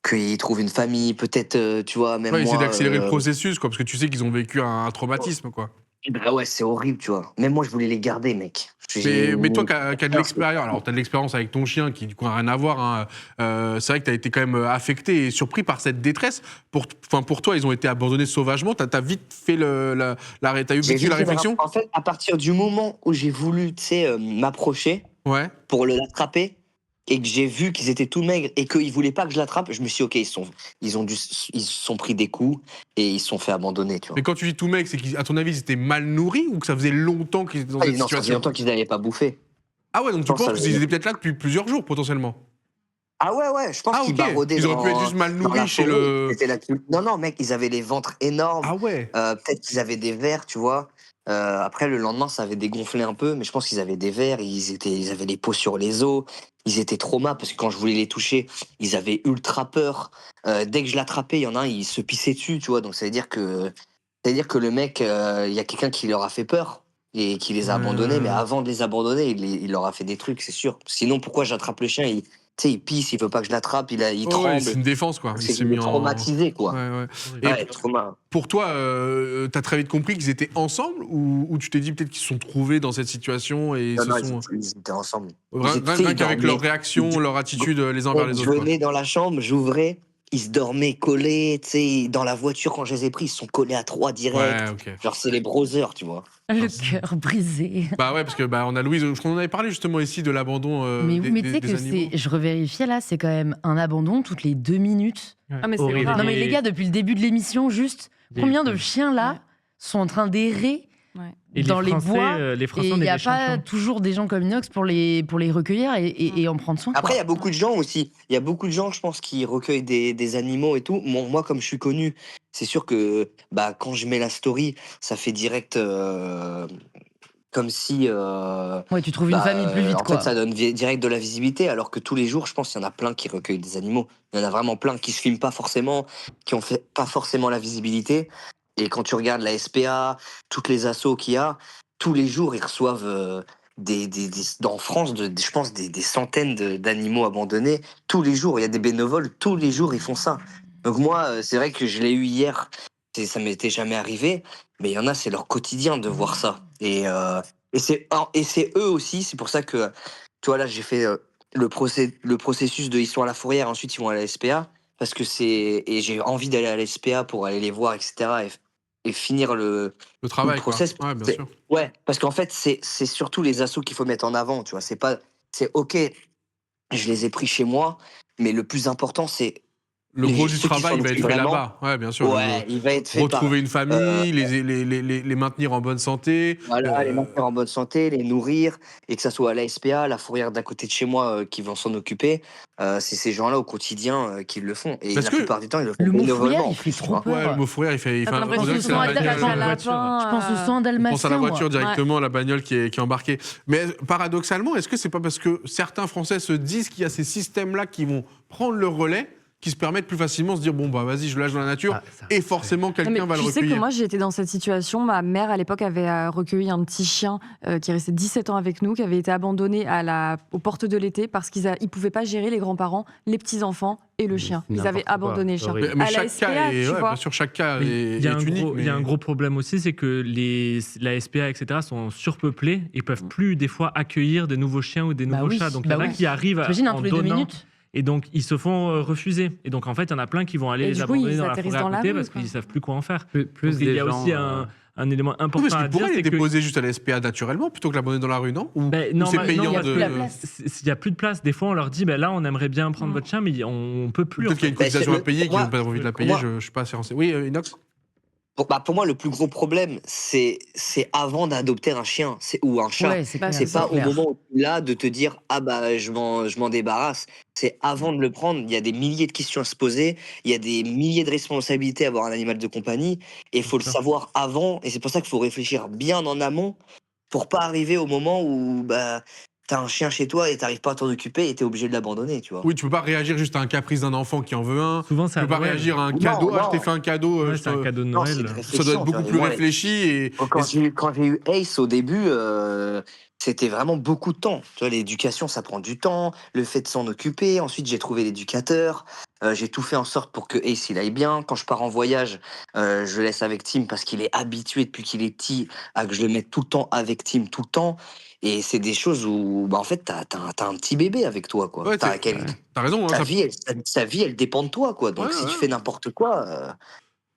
qu'ils trouvent une famille. Peut-être, tu vois, même Ouais, essayer moi. d'accélérer le processus, quoi, parce que tu sais qu'ils ont vécu un traumatisme, quoi. Bah ouais, c'est horrible, tu vois. Même moi, je voulais les garder, mec. J'ai- Mais toi qui as de l'expérience, alors tu as de l'expérience avec ton chien qui du coup n'a rien à voir, hein, c'est vrai que tu as été quand même affecté et surpris par cette détresse. Pour toi, ils ont été abandonnés sauvagement, tu as vite fait t'as eu J'ai vécu la vu que, réflexion. en fait, à partir du moment où j'ai voulu, tu sais, m'approcher Ouais. pour l'attraper et que j'ai vu qu'ils étaient tout maigres et qu'ils voulaient pas que je l'attrape, je me suis dit, ok, ils se sont pris des coups et ils se sont fait abandonner, tu vois. Mais quand tu dis tout mec, c'est qu'à ton avis, ils étaient mal nourris ou que ça faisait longtemps qu'ils étaient dans cette Non, ça faisait situation? longtemps qu'ils n'avaient pas bouffé. Ah ouais, donc tu Non, ça penses faisait qu'ils étaient peut-être là depuis plusieurs jours potentiellement? Ah ouais, je pense Ah qu'ils ok, baraudaient ils auraient pu être juste mal dans la nourris chez forêt. le... Non, mec, ils avaient les ventres énormes. Ah ouais. Peut-être qu'ils avaient des vers, tu vois. Après, le lendemain, ça avait dégonflé un peu, mais je pense qu'ils avaient des vers, ils avaient les peaux sur les os, ils étaient traumas parce que quand je voulais les toucher, ils avaient ultra peur. Dès que je l'attrapais, il y en a un, il se pissait dessus, tu vois. Donc ça veut dire que le mec, il y a quelqu'un qui leur a fait peur et qui les a abandonnés, mais avant de les abandonner, il leur a fait des trucs, c'est sûr. Sinon, pourquoi j'attrape le chien? Tu sais, il pisse, il veut pas que je l'attrape, il Ouais, tremble. c'est une défense quoi. Il C'est s'est qu'il mis est en... traumatisé, quoi. Ouais. Et Ouais, trauma. pour toi, t'as très vite compris qu'ils étaient ensemble ou tu t'es dit peut-être qu'ils se sont trouvés dans cette situation et Non, se non, sont... ils étaient ensemble. Rien qu'avec leur réaction, leur attitude les uns vers les Je autres. Quoi. venais dans la chambre, j'ouvrais, ils se dormaient collés, tu sais, dans la voiture quand je les ai pris, ils se sont collés à 3 direct. Ouais, ok. Genre, c'est les brothers, tu vois. Le cœur brisé. Bah ouais, parce que on a Louise, je crois qu'on en avait parlé justement ici de l'abandon Mais des tu sais que animaux. je revérifiais là, c'est quand même un abandon toutes les 2 minutes. Ah, mais c'est Horrible. grave. Non mais les gars, depuis le début de l'émission, juste combien de Ouais. chiens là Ouais. sont en train d'errer Et dans les Français, bois les et Français, il on est n'y a des pas champions. toujours des gens comme Inox pour les recueillir et en prendre soin. Après, il y quoi. a beaucoup de gens aussi. Il y a beaucoup de gens, je pense, qui recueillent des animaux et tout. Moi, comme je suis connu, c'est sûr que quand je mets la story, ça fait direct comme si. Ouais, tu trouves une famille plus vite En quoi. fait, ça donne direct de la visibilité, alors que tous les jours, je pense qu'il y en a plein qui recueillent des animaux. Il y en a vraiment plein qui se filment pas forcément, qui ont fait pas forcément la visibilité. Et quand tu regardes la SPA, toutes les assos qu'il y a, tous les jours, ils reçoivent en France, je pense, des centaines d'animaux abandonnés. Tous les jours, il y a des bénévoles, tous les jours, ils font ça. Donc moi, c'est vrai que je l'ai eu hier, ça m'était jamais arrivé, mais il y en a, c'est leur quotidien de voir ça. Et c'est eux aussi, c'est pour ça que, tu vois, là, j'ai fait le processus de ils sont à la fourrière, ensuite ils vont à la SPA, parce que et j'ai envie d'aller à la SPA pour aller les voir, etc. Et finir le travail, quoi. process. Ouais, bien C'est- sûr. Ouais, parce qu'en fait, c'est surtout les assos qu'il faut mettre en avant, tu vois. C'est ok, je les ai pris chez moi, mais le plus important, c'est Le gros du ceux qui travail, s'en il va être occupent fait vraiment. là-bas. Ouais, bien sûr. Ouais, il va être fait Retrouver une par famille, les maintenir en bonne santé. voilà, les maintenir en bonne santé, les nourrir, et que ça soit à la SPA, la fourrière d'à côté de chez moi qui vont s'en occuper. C'est ces gens-là au quotidien qui le font. Et Parce la que plupart du temps, ils le font Le mot fourrière, bénévolement. il en fait plus, tu trop vois. peur. Ouais, le mot fourrière, il fait T'as un... l'impression on dirait que que c'est la c'est un bagnole, lapin. Je pense au sang on dalmatien. pense à la voiture moi. directement, la bagnole qui est embarquée. Mais paradoxalement, est-ce que c'est pas parce que certains Français se disent qu'il y a ces systèmes-là qui vont prendre le relais, qui se permettent plus facilement de se dire bon bah vas-y, je le lâche dans la nature, et forcément Non, quelqu'un mais va le tu sais que recueillir. moi, j'ai été dans cette situation. Ma mère, à l'époque, avait recueilli un petit chien qui est resté 17 ans avec nous, qui avait été abandonné aux portes de l'été parce qu'ils ne pouvaient pas gérer, les grands-parents, les petits-enfants et le chien. Ils avaient abandonné le chien. Horrible. Mais À la chaque SPA, cas est, tu vois. bien sûr, chaque cas Mais est il y a unique. il y a un gros problème aussi, c'est que la SPA, etc., sont surpeuplés et peuvent plus des fois accueillir des nouveaux chiens ou des Bah nouveaux oui, chats. Donc il bah y en a oui. qui arrivent T'imagines, en tous les 2 donnant, minutes. et donc ils se font refuser. Et donc en fait, il y en a plein qui vont aller Et les du coup, abandonner ils dans la atterrissent forêt à dans la côté rue, parce quoi. qu'ils savent plus quoi en faire. Plus Donc, il y a des aussi gens, un élément Oui, important parce à qu'il dire, pourrait les c'est que déposer juste à la SPA naturellement plutôt que l'abandonner dans la rue, non? Ou ben, ou c'est non, payant il y a de. plus la place. Il n'y a plus de place. Des fois, on leur dit, ben là, on aimerait bien prendre votre chien, mais on peut plus. Peut-être qu'il y a une cotisation Mais à payer, pour qu'ils moi- n'ont pas envie de la pour payer, moi- je ne suis pas assez renseigné. Oui, Inox? Pour moi, le plus gros problème, c'est avant d'adopter un chien ou un chat. Ouais, c'est Bah, clair. C'est c'est pas au clair. moment où tu l'as de te dire ah bah je m'en débarrasse. C'est avant de le prendre. Il y a des milliers de questions à se poser. Il y a des milliers de responsabilités à avoir un animal de compagnie. Et il faut le sûr. savoir avant. Et c'est pour ça qu'il faut réfléchir bien en amont pour pas arriver au moment où bah t'as un chien chez toi et t'arrives pas à t'en occuper et t'es obligé de l'abandonner, tu vois. Oui, tu peux pas réagir juste à un caprice d'un enfant qui en veut un. Souvent, Tu c'est à peux pas Noël. réagir à un Non, cadeau. Ah, je t'ai non. fait un cadeau. Ouais, c'est un cadeau de Non, c'est une Noël. Ça doit être réflexion, tu beaucoup vois. plus Moi, réfléchi. Et quand j'ai eu Ace au début, c'était vraiment beaucoup de temps. Tu vois, l'éducation, ça prend du temps, le fait de s'en occuper. Ensuite, j'ai trouvé l'éducateur. J'ai tout fait en sorte pour que Ace il aille bien. Quand je pars en voyage, je le laisse avec Tim parce qu'il est habitué depuis qu'il est petit à que je le mette tout le temps avec Tim, tout le temps. Et c'est des choses où, bah, en fait, t'as un petit bébé avec toi, quoi. Ouais, t'as raison. Hein, Sa vie, sa vie, elle dépend de toi, quoi. Donc, Ouais, si tu ouais. fais n'importe quoi,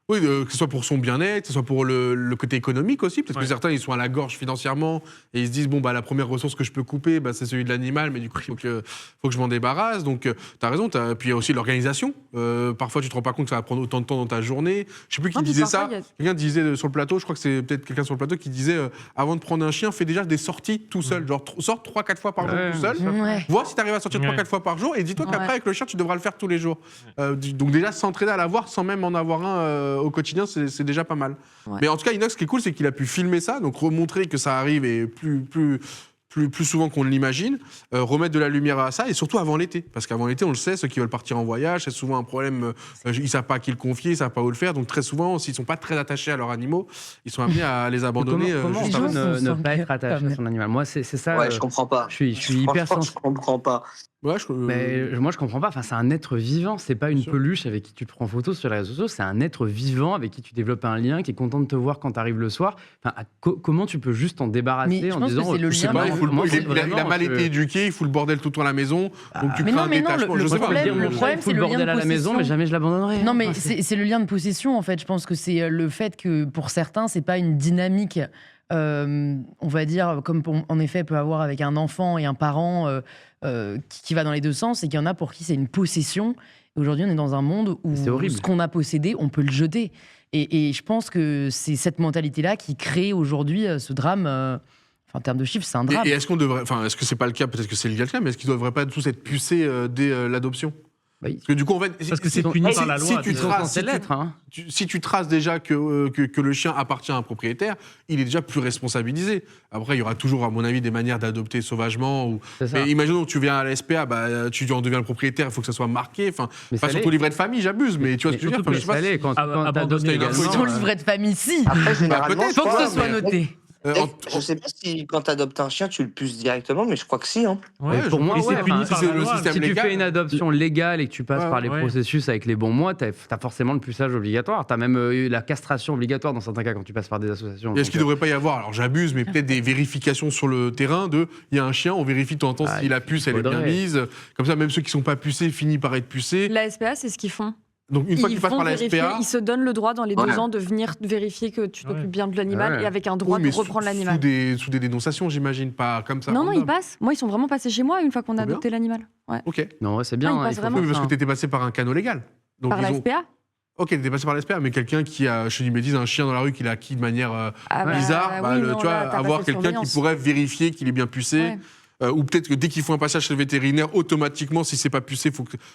Oui, que ce soit pour son bien-être, que ce soit pour le côté économique aussi, parce que Ouais. certains ils sont à la gorge financièrement et ils se disent bon bah la première ressource que je peux couper bah, c'est celui de l'animal, mais du coup faut que je m'en débarrasse. Donc t'as raison. Puis il y a aussi l'organisation. Parfois tu te rends pas compte que ça va prendre autant de temps dans ta journée. Je sais plus qui Non, puis disait parfois, ça. il y a- Quelqu'un disait sur le plateau, je crois que c'est peut-être quelqu'un sur le plateau qui disait avant de prendre un chien, fais déjà des sorties tout seul, genre sors 3-4 fois par jour Ouais, tout seul. Ouais. Vois si tu arrives à sortir Ouais. 3-4 fois par jour et dis-toi Ouais. qu'après avec le chien tu devras le faire tous les jours. Donc déjà s'entraîner à l'avoir sans même en avoir un au quotidien c'est déjà pas mal. Ouais. Mais en tout cas Inox ce qui est cool c'est qu'il a pu filmer ça, donc remontrer que ça arrive et plus souvent qu'on ne l'imagine, remettre de la lumière à ça et surtout avant l'été. Parce qu'avant l'été, on le sait, ceux qui veulent partir en voyage, c'est souvent un problème, ils savent pas à qui le confier, ils savent pas où le faire. Donc très souvent, s'ils sont pas très attachés à leurs animaux, ils sont amenés à les abandonner. Comment juste Les on avant. gens peut sont ne sans pas être cœur, attaché quand à son animal? Moi, c'est ça. ouais, je comprends pas. Je suis hyper Franchement, je sensible. comprends pas. Ouais, Mais moi, je comprends pas. Enfin, c'est un être vivant. C'est pas une sûr. peluche avec qui tu te prends photo sur les réseaux sociaux. C'est un être vivant avec qui tu développes un lien, qui est content de te voir quand tu arrives le soir. Enfin, comment tu peux juste t'en Mais débarrasser je en pense que disant c'est le Je sais lien pas, dans- il a mal été éduqué, il fout le bordel tout le temps à la maison, donc tu Mais crées non, un mais non, détachement. le Je sais pas. problème, le problème, c'est c'est le le lien bordel de à la maison, possession. mais jamais je l'abandonnerai. Non, mais Enfin, c'est le lien de possession, en fait. Je pense que c'est le fait que pour certains, c'est pas une dynamique, on va dire, comme en effet peut avoir avec un enfant et un parent qui va dans les deux sens, et qu'il y en a pour qui c'est une possession. Et aujourd'hui, on est dans un monde où C'est horrible. ce qu'on a possédé, on peut le jeter. Et je pense que c'est cette mentalité-là qui crée aujourd'hui ce drame. En termes de chiffres, c'est un drame. Et est-ce qu'on devrait, enfin, est-ce que c'est pas le cas, peut-être que c'est le cas, mais est-ce qu'ils ne devraient pas tous être pucés dès l'adoption? Oui. Parce que du coup, en fait, Parce que c'est si- puni si- par la loi. si tu Ils sont traces, censés l'être. Hein. si tu traces déjà que le chien appartient à un propriétaire, il est déjà plus responsabilisé. Après, il y aura toujours, à mon avis, des manières d'adopter sauvagement. C'est ça. Mais imaginons que tu viens à la SPA, bah, tu en deviens le propriétaire, il faut que ça soit marqué. Enfin, Mais pas ça sur l'est. ton livret de famille, j'abuse, mais tu vois ce que je veux dire. surtout Enfin, je Mais sais pas ça si- l'est, quand Abandonner t'adoptes les également. Sur le livret de famille, si. Après, généralement, peut-être, je Faut que crois, ce soit mais- noté. Je sais pas si quand t'adoptes un chien, tu le puces directement, mais je crois que si. Hein. Ouais, Pour moi, et c'est ouais, puni enfin, par c'est la le loi. système Si tu légal. fais une adoption légale et que tu passes Ouais, par les ouais. processus avec les bons mois, tu as forcément le puçage obligatoire. Tu as même eu la castration obligatoire dans certains cas quand tu passes par des associations. Et est-ce qu'il ne Donc, devrait pas y avoir, alors j'abuse, mais peut-être des vérifications sur le terrain de il y a un chien, on vérifie de temps en temps Ah, si la puce elle est bien faudrait. mise. Comme ça, même ceux qui ne sont pas pucés finissent par être pucés. La SPA, c'est ce qu'ils font. Donc une fois Ils qu'ils passent vont par la vérifier, SPA, ils se donnent le droit dans les Ouais. 2 ans de venir vérifier que tu t'occupes Ouais. bien de l'animal Ouais. et avec un droit oui, de mais reprendre l'animal. sous des dénonciations, j'imagine, pas comme ça. Non, non, random. ils passent. Moi, ils sont vraiment passés chez moi une fois qu'on a Trop bien. adopté l'animal. Ouais. Ok. non, ouais, c'est bien. Ah, il hein, passe il faut vraiment. Oui, parce que faire tu étais passé par un canot légal. Donc Par ils la ont- SPA. Ok, t'étais passé par la SPA, mais quelqu'un qui a, je dis une bêtise, un chien dans la rue qu'il a acquis de manière Ah bah, bizarre, bah, oui, non, tu vois, là, t'as avoir passé quelqu'un qui surveillance. pourrait vérifier qu'il est bien pucé. Ouais. Ou peut-être que dès qu'il faut un passage chez le vétérinaire, automatiquement, si c'est pas pucé,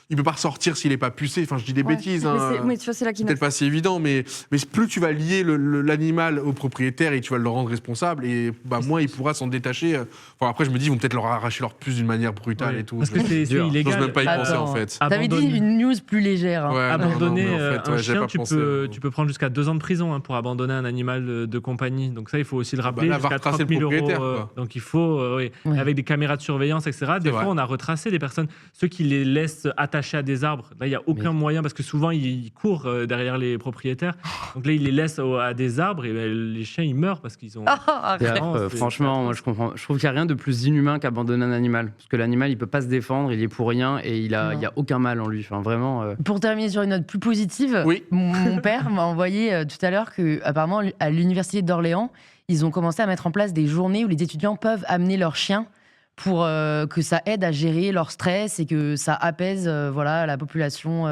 il peut pas ressortir s'il est pas pucé. Enfin, je dis des Ouais. bêtises. Mais hein. mais tu vois, c'est là qu'il C'est peut-être pas si évident, mais plus tu vas lier l'animal au propriétaire et tu vas le rendre responsable, et bah, moins il pourra s'en détacher. Enfin, après, je me dis, ils vont peut-être leur arracher leur puce d'une manière brutale Ouais. et tout. Parce que c'est dur. J'ose illégal. même pas y penser, Attends. en fait. T'avais dit Abandonner- une news plus légère. hein. Ouais, non, Abandonner non, mais en fait, un ouais, j'avais chien, pas pensé. tu peux prendre jusqu'à 2 ans de prison pour abandonner un animal de compagnie. Donc ça, il faut aussi le rappeler. là, va Jusqu'à retracer 30 le 000 propriétaire, euros. quoi. Donc il faut, oui, Ouais. avec des caméras de surveillance, etc. Des fois, vrai. on a retracé des personnes, ceux qui les laissent attachés à des arbres. Là, il n'y a aucun moyen parce que souvent, ils courent derrière les propriétaires. Donc là, ils les laissent à des arbres et les chiens, ils meurent parce qu'ils ont. Ah, C'est arrête. Non, affreux. c'est- Franchement, moi je comprends. Je trouve qu'il n'y a rien de plus inhumain qu'abandonner un animal. Parce que l'animal, il peut pas se défendre, il est pour rien et il y a aucun mal en lui. Enfin, vraiment. Pour terminer sur une note plus positive, Oui. mon père m'a envoyé tout à l'heure que, apparemment, à l'université d'Orléans, ils ont commencé à mettre en place des journées où les étudiants peuvent amener leurs chiens pour que ça aide à gérer leur stress et que ça apaise voilà, la population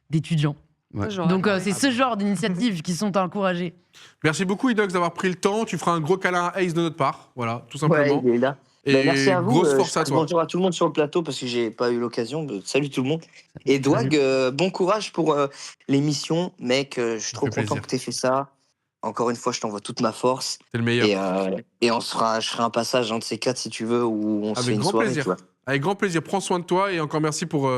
d'étudiants. Ouais. Donc c'est ce genre d'initiatives qui sont encouragées. Merci beaucoup, Inox, d'avoir pris le temps. Tu feras un gros câlin à Ace de notre part. Voilà, tout simplement. Ouais, il est là. Et Ben, merci à vous. grosse force à toi. Bonjour à tout le monde sur le plateau parce que j'ai pas eu l'occasion. Salut tout le monde. Et Dwag, bon courage pour l'émission, mec. Je suis trop fait content plaisir. que tu aies fait ça. Encore une fois, je t'envoie toute ma force. C'est le meilleur. Et je ferai un passage, un de ces quatre si tu veux, où on se Avec fait une grand soirée. plaisir. Tu vois. Avec grand plaisir. Prends soin de toi et encore merci pour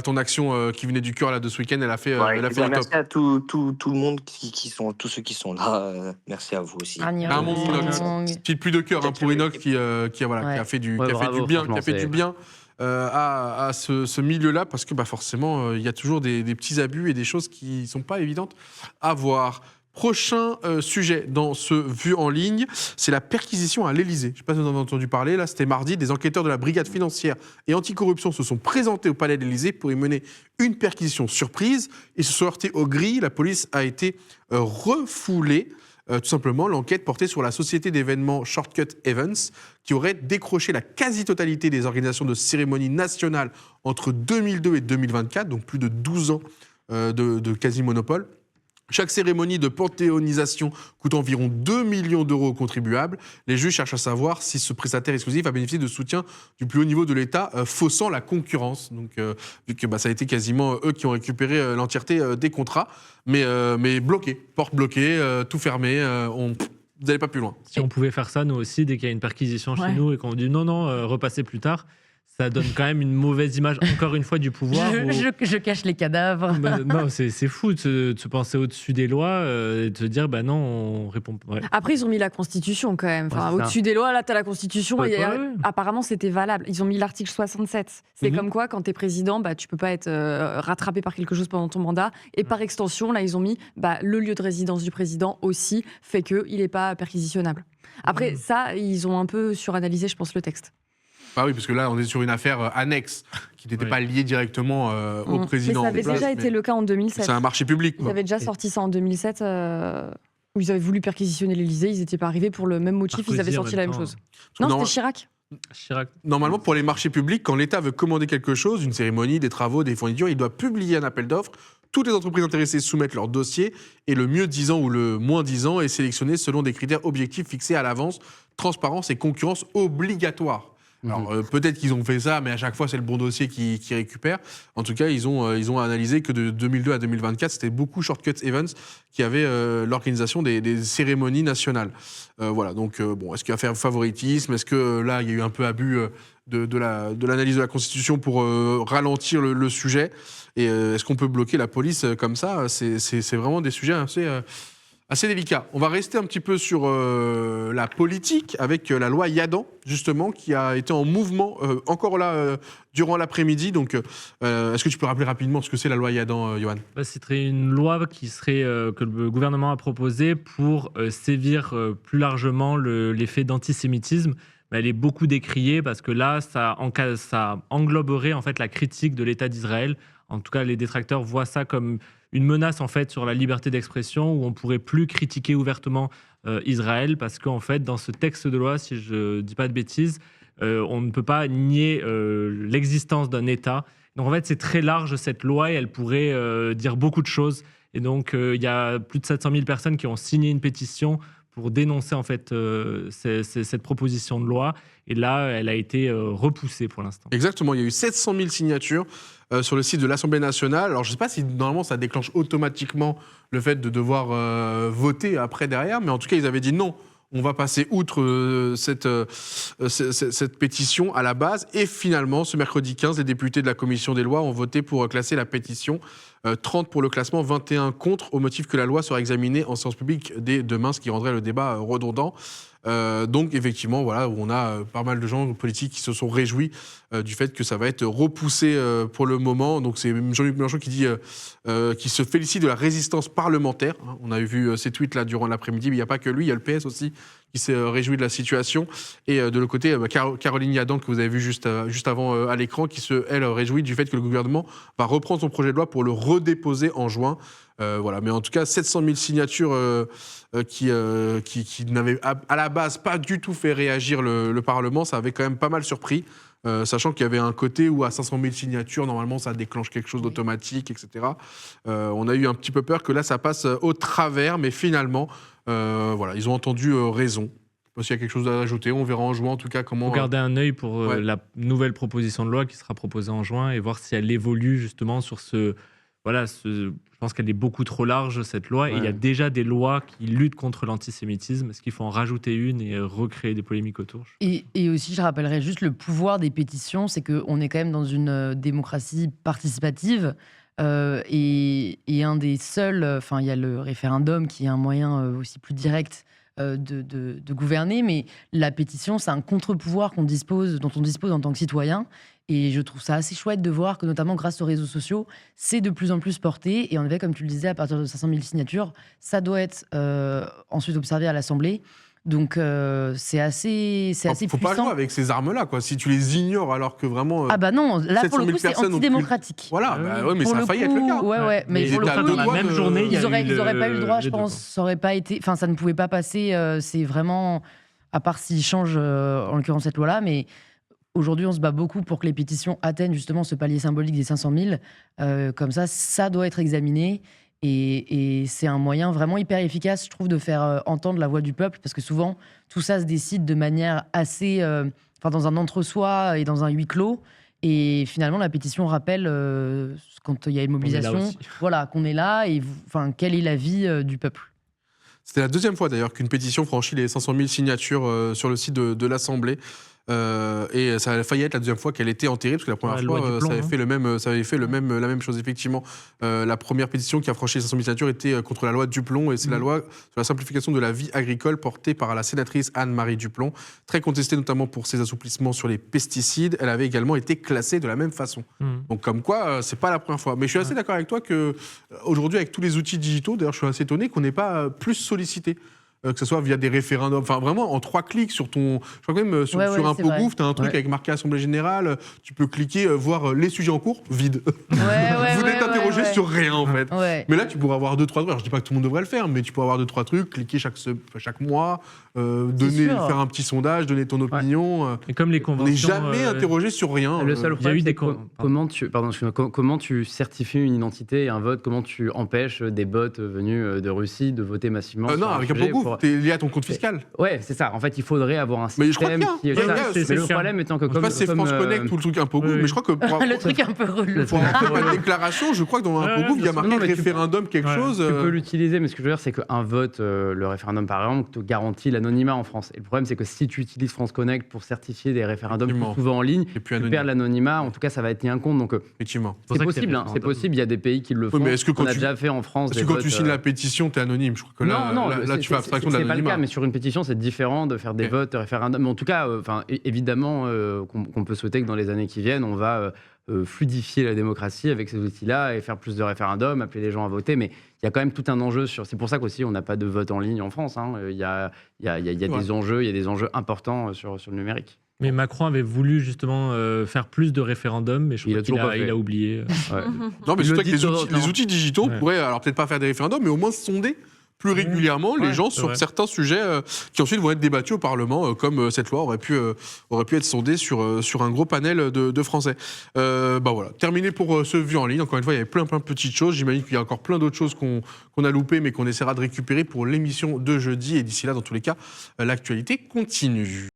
ton action qui venait du cœur là de ce week-end. Elle a fait, Ouais, elle a fait le merci top. à tout le monde tous ceux qui sont là. Merci à vous aussi. Un monde Inox. Petite pluie de cœur pour Inox qui a fait du bien, qui a fait du bien à ce milieu-là parce que forcément il y a toujours des petits abus et des choses qui sont pas évidentes à voir. Prochain sujet dans ce Vue en ligne, c'est la perquisition à l'Élysée. Je ne sais pas si vous en avez entendu parler. Là, c'était mardi. Des enquêteurs de la brigade financière et anticorruption se sont présentés au palais de l'Élysée pour y mener une perquisition surprise. Ils se sont heurtés aux grilles. La police a été refoulée. Tout simplement, l'enquête portait sur la société d'événements Shortcut Events, qui aurait décroché la quasi-totalité des organisations de cérémonies nationales entre 2002 et 2024, donc plus de 12 ans de quasi-monopole. Chaque cérémonie de panthéonisation coûte environ 2 millions d'euros aux contribuables. Les juges cherchent à savoir si ce prestataire exclusif a bénéficié de soutien du plus haut niveau de l'État, faussant la concurrence. Donc, vu que ça a été quasiment eux qui ont récupéré l'entièreté des contrats, mais bloqués, porte bloquée, tout fermé, vous n'allez pas plus loin. Si on pouvait faire ça, nous aussi, dès qu'il y a une perquisition chez nous et qu'on dit non, repassez plus tard, ça donne quand même une mauvaise image, encore une fois, du pouvoir. Je cache les cadavres. Non, c'est fou de se penser au-dessus des lois et de se dire, non, on répond pas. Ouais. Après, ils ont mis la Constitution quand même. Enfin, au-dessus des lois, là, tu as la Constitution. Ouais, et ouais. apparemment, c'était valable. Ils ont mis l'article 67. C'est comme quoi, quand tu es président, tu peux pas être rattrapé par quelque chose pendant ton mandat. Et par extension, là, ils ont mis le lieu de résidence du président aussi fait qu'il n'est pas perquisitionnable. Après, ça, ils ont un peu suranalysé, je pense, le texte. Ah oui, parce que là, on est sur une affaire annexe qui n'était pas liée directement au président. Mais ça avait en place, déjà été le cas en 2007. C'est un marché public. Ils avaient déjà sorti ça en 2007, où ils avaient voulu perquisitionner l'Élysée. Ils n'étaient pas arrivés pour le même motif, ils avaient sorti la même chose. Non, c'était Chirac. Normalement, pour les marchés publics, quand l'État veut commander quelque chose, une cérémonie, des travaux, des fournitures, il doit publier un appel d'offres. Toutes les entreprises intéressées soumettent leur dossier et le mieux disant ou le moins disant est sélectionné selon des critères objectifs fixés à l'avance, transparence et concurrence obligatoire. Alors peut-être qu'ils ont fait ça, mais à chaque fois c'est le bon dossier qui récupère. En tout cas, ils ont analysé que de 2002 à 2024, c'était beaucoup Shortcut Events qui avaient l'organisation des cérémonies nationales. Voilà, donc est-ce qu'il y a fait un favoritisme? Est-ce que là, il y a eu un peu abus de l'analyse de la Constitution pour ralentir le sujet? Et est-ce qu'on peut bloquer la police comme ça? C'est vraiment des sujets assez délicat. On va rester un petit peu sur la politique avec la loi Yadan, justement, qui a été en mouvement encore là durant l'après-midi. Donc, est-ce que tu peux rappeler rapidement ce que c'est la loi Yadan, Johan? C'était une loi que le gouvernement a proposée pour sévir plus largement l'effet d'antisémitisme. Elle est beaucoup décriée parce que là, ça engloberait en fait la critique de l'État d'Israël. En tout cas, les détracteurs voient ça comme une menace en fait sur la liberté d'expression où on pourrait plus critiquer ouvertement Israël parce qu'en fait dans ce texte de loi, si je dis pas de bêtises, on ne peut pas nier l'existence d'un État. Donc en fait c'est très large cette loi et elle pourrait dire beaucoup de choses. Et donc il y a plus de 700 000 personnes qui ont signé une pétition pour dénoncer en fait cette proposition de loi. Et là, elle a été repoussée pour l'instant. Exactement, il y a eu 700 000 signatures sur le site de l'Assemblée nationale. Alors, je ne sais pas si normalement ça déclenche automatiquement le fait de devoir voter après derrière, mais en tout cas, ils avaient dit non. On va passer outre cette pétition à la base. Et finalement, ce mercredi 15, les députés de la commission des lois ont voté pour classer la pétition. 30 pour le classement, 21 contre, au motif que la loi sera examinée en séance publique dès demain, ce qui rendrait le débat redondant. Donc effectivement, voilà, on a pas mal de gens politiques qui se sont réjouis du fait que ça va être repoussé pour le moment. Donc c'est Jean-Luc Mélenchon qui dit qui se félicite de la résistance parlementaire. On a vu ces tweets là durant l'après-midi, mais il n'y a pas que lui, il y a le PS aussi qui s'est réjoui de la situation. Et de l'autre côté, Caroline Yadan, que vous avez vu juste avant à l'écran, qui elle réjouit du fait que le gouvernement va reprendre son projet de loi pour le redéposer en juin. Voilà. Mais en tout cas, 700 000 signatures qui n'avaient à la base pas du tout fait réagir le Parlement. Ça avait quand même pas mal surpris. sachant qu'il y avait un côté où à 500 000 signatures, normalement, ça déclenche quelque chose d'automatique, etc. On a eu un petit peu peur que là, ça passe au travers, mais finalement, voilà, ils ont entendu raison. Je sais pas s'il y a quelque chose à ajouter, on verra en juin en tout cas comment... Faut garder un œil pour ouais. la nouvelle proposition de loi qui sera proposée en juin et voir si elle évolue justement sur ce... Voilà, je pense qu'elle est beaucoup trop large, cette loi. Et il y a Ouais. déjà des lois qui luttent contre l'antisémitisme. Est-ce qu'il faut en rajouter une et recréer des polémiques autour? Et aussi, je rappellerai juste le pouvoir des pétitions, c'est qu'on est quand même dans une démocratie participative. Et un des seuls, enfin, il y a le référendum qui est un moyen aussi plus direct de gouverner, mais la pétition, c'est un contre-pouvoir dont on dispose en tant que citoyen. Et je trouve ça assez chouette de voir que, notamment grâce aux réseaux sociaux, c'est de plus en plus porté. Et en effet, comme tu le disais, à partir de 500 000 signatures, ça doit être ensuite observé à l'Assemblée. Donc c'est assez Faut pas puissant. jouer avec ces armes-là, quoi. Si tu les ignores alors que vraiment... Ah bah non, là 700 pour le 000 coup, c'est personnes ont pu- antidémocratique. Voilà, bah ouais, mais Pour ça a le failli être le cas. Ouais, mais Ils pour le étaient à coup, deux dans la doigts même de- journée, il y a ils auraient pas eu le droit, je les deux, pense. quoi. Ça aurait pas été, enfin, ça ne pouvait pas passer. C'est vraiment, à part s'ils changent, en l'occurrence cette loi-là, mais aujourd'hui, on se bat beaucoup pour que les pétitions atteignent justement ce palier symbolique des 500 000. Comme ça doit être examiné. Et c'est un moyen vraiment hyper efficace, je trouve, de faire entendre la voix du peuple, parce que souvent, tout ça se décide de manière assez, enfin, dans un entre-soi et dans un huis clos. Et finalement, la pétition rappelle, quand il y a une mobilisation, aussi. voilà, qu'on est là et enfin, quel est l'avis du peuple. C'était la deuxième fois d'ailleurs qu'une pétition franchit les 500 000 signatures sur le site de l'Assemblée. Et ça a failli être la deuxième fois qu'elle était enterrée, parce que la première La loi fois, du plomb, ça avait hein. fait la même chose, effectivement. La première pétition qui a franchi les 500 000 signatures était contre la loi Duplon, et c'est la loi sur la simplification de la vie agricole portée par la sénatrice Anne-Marie Duplon, très contestée notamment pour ses assouplissements sur les pesticides. Elle avait également été classée de la même façon. Donc comme quoi, c'est pas la première fois. Mais je suis assez d'accord avec toi que aujourd'hui, avec tous les outils digitaux, d'ailleurs, je suis assez étonné qu'on n'ait pas plus sollicité. Que ce soit via des référendums, enfin vraiment en 3 clics sur ton. Je crois que même sur Ouais, un c'est vrai. Gouv, tu as un truc Ouais. avec marqué Assemblée Générale, tu peux cliquer, voir les sujets en cours, vide. Ouais, Vous n'êtes interrogé sur rien en fait. Ouais. Mais là, tu pourras avoir 2-3 trucs. Alors, je dis pas que tout le monde devrait le faire, mais tu pourras avoir 2-3 trucs, cliquer chaque mois, sûr. faire un petit sondage, donner ton opinion. Et comme les On conventions... n'est jamais interrogé sur rien. Le seul il y a eu problème, des c'est comment comment tu certifies une identité et un vote, comment tu empêches des bots venus de Russie de voter massivement non, sur avec un sujet Gouv, pour- t'es lié à ton compte fiscal. Ouais, c'est ça. En fait, il faudrait avoir un Mais je crois système qu'il y a, qui il y a, ça. c'est Mais le sûr. problème étant que Je sais pas si c'est France Connect ou le truc un peu Gouv, oui. mais je crois que Le truc un peu relou. pour avoir fait ma déclaration, je crois que dans un Ouais, Gouv, il y a bien sûr. marqué Non, mais tu- référendum, quelque Ouais. chose. Tu peux l'utiliser, mais ce que je veux dire, c'est qu'un vote, le référendum par exemple, te garantit l'anonymat en France. Et le problème, c'est que si tu utilises France Connect pour certifier des référendums plus Effectivement. souvent en ligne, Et puis tu anonyme. perds l'anonymat. En tout cas, ça va être mis un compte. Donc, Effectivement. pour c'est ça qu'il y a possible. le Hein, c'est référendum. possible. Il y a des pays qui le Oui, font. mais est-ce que quand On a tu- déjà fait en France. Parce que des quand tu votes, signes la pétition, t'es anonyme. Je crois que là, c'est- tu fais abstraction de c'est pas le l'anonymat. cas, mais sur une pétition, c'est différent de faire des Ok. votes, référendums. Mais en tout cas, évidemment, qu'on peut souhaiter que dans les années qui viennent, on va fluidifier la démocratie avec ces outils-là et faire plus de référendums, appeler les gens à voter. Mais il y a quand même tout un enjeu sur. C'est pour ça qu'aussi on n'a pas de vote en ligne en France. Hein. Il y a des enjeux, il y a des enjeux importants sur le numérique. Mais Macron avait voulu justement faire plus de référendums, mais je Il crois a toujours pas fait. il a oublié. Ouais. Non, mais Il c'est le vrai que dit de temps en temps. les outils digitaux Ouais. pourraient, alors peut-être pas faire des référendums, mais au moins sonder plus régulièrement les Ouais, gens c'est sur vrai. certains sujets qui ensuite vont être débattus au Parlement, comme cette loi aurait pu être sondée sur un gros panel de Français. Bah voilà, terminé pour ce Vue en ligne. Encore une fois, il y avait plein de petites choses. J'imagine qu'il y a encore plein d'autres choses qu'on a loupées, mais qu'on essaiera de récupérer pour l'émission de jeudi. Et d'ici là, dans tous les cas, l'actualité continue.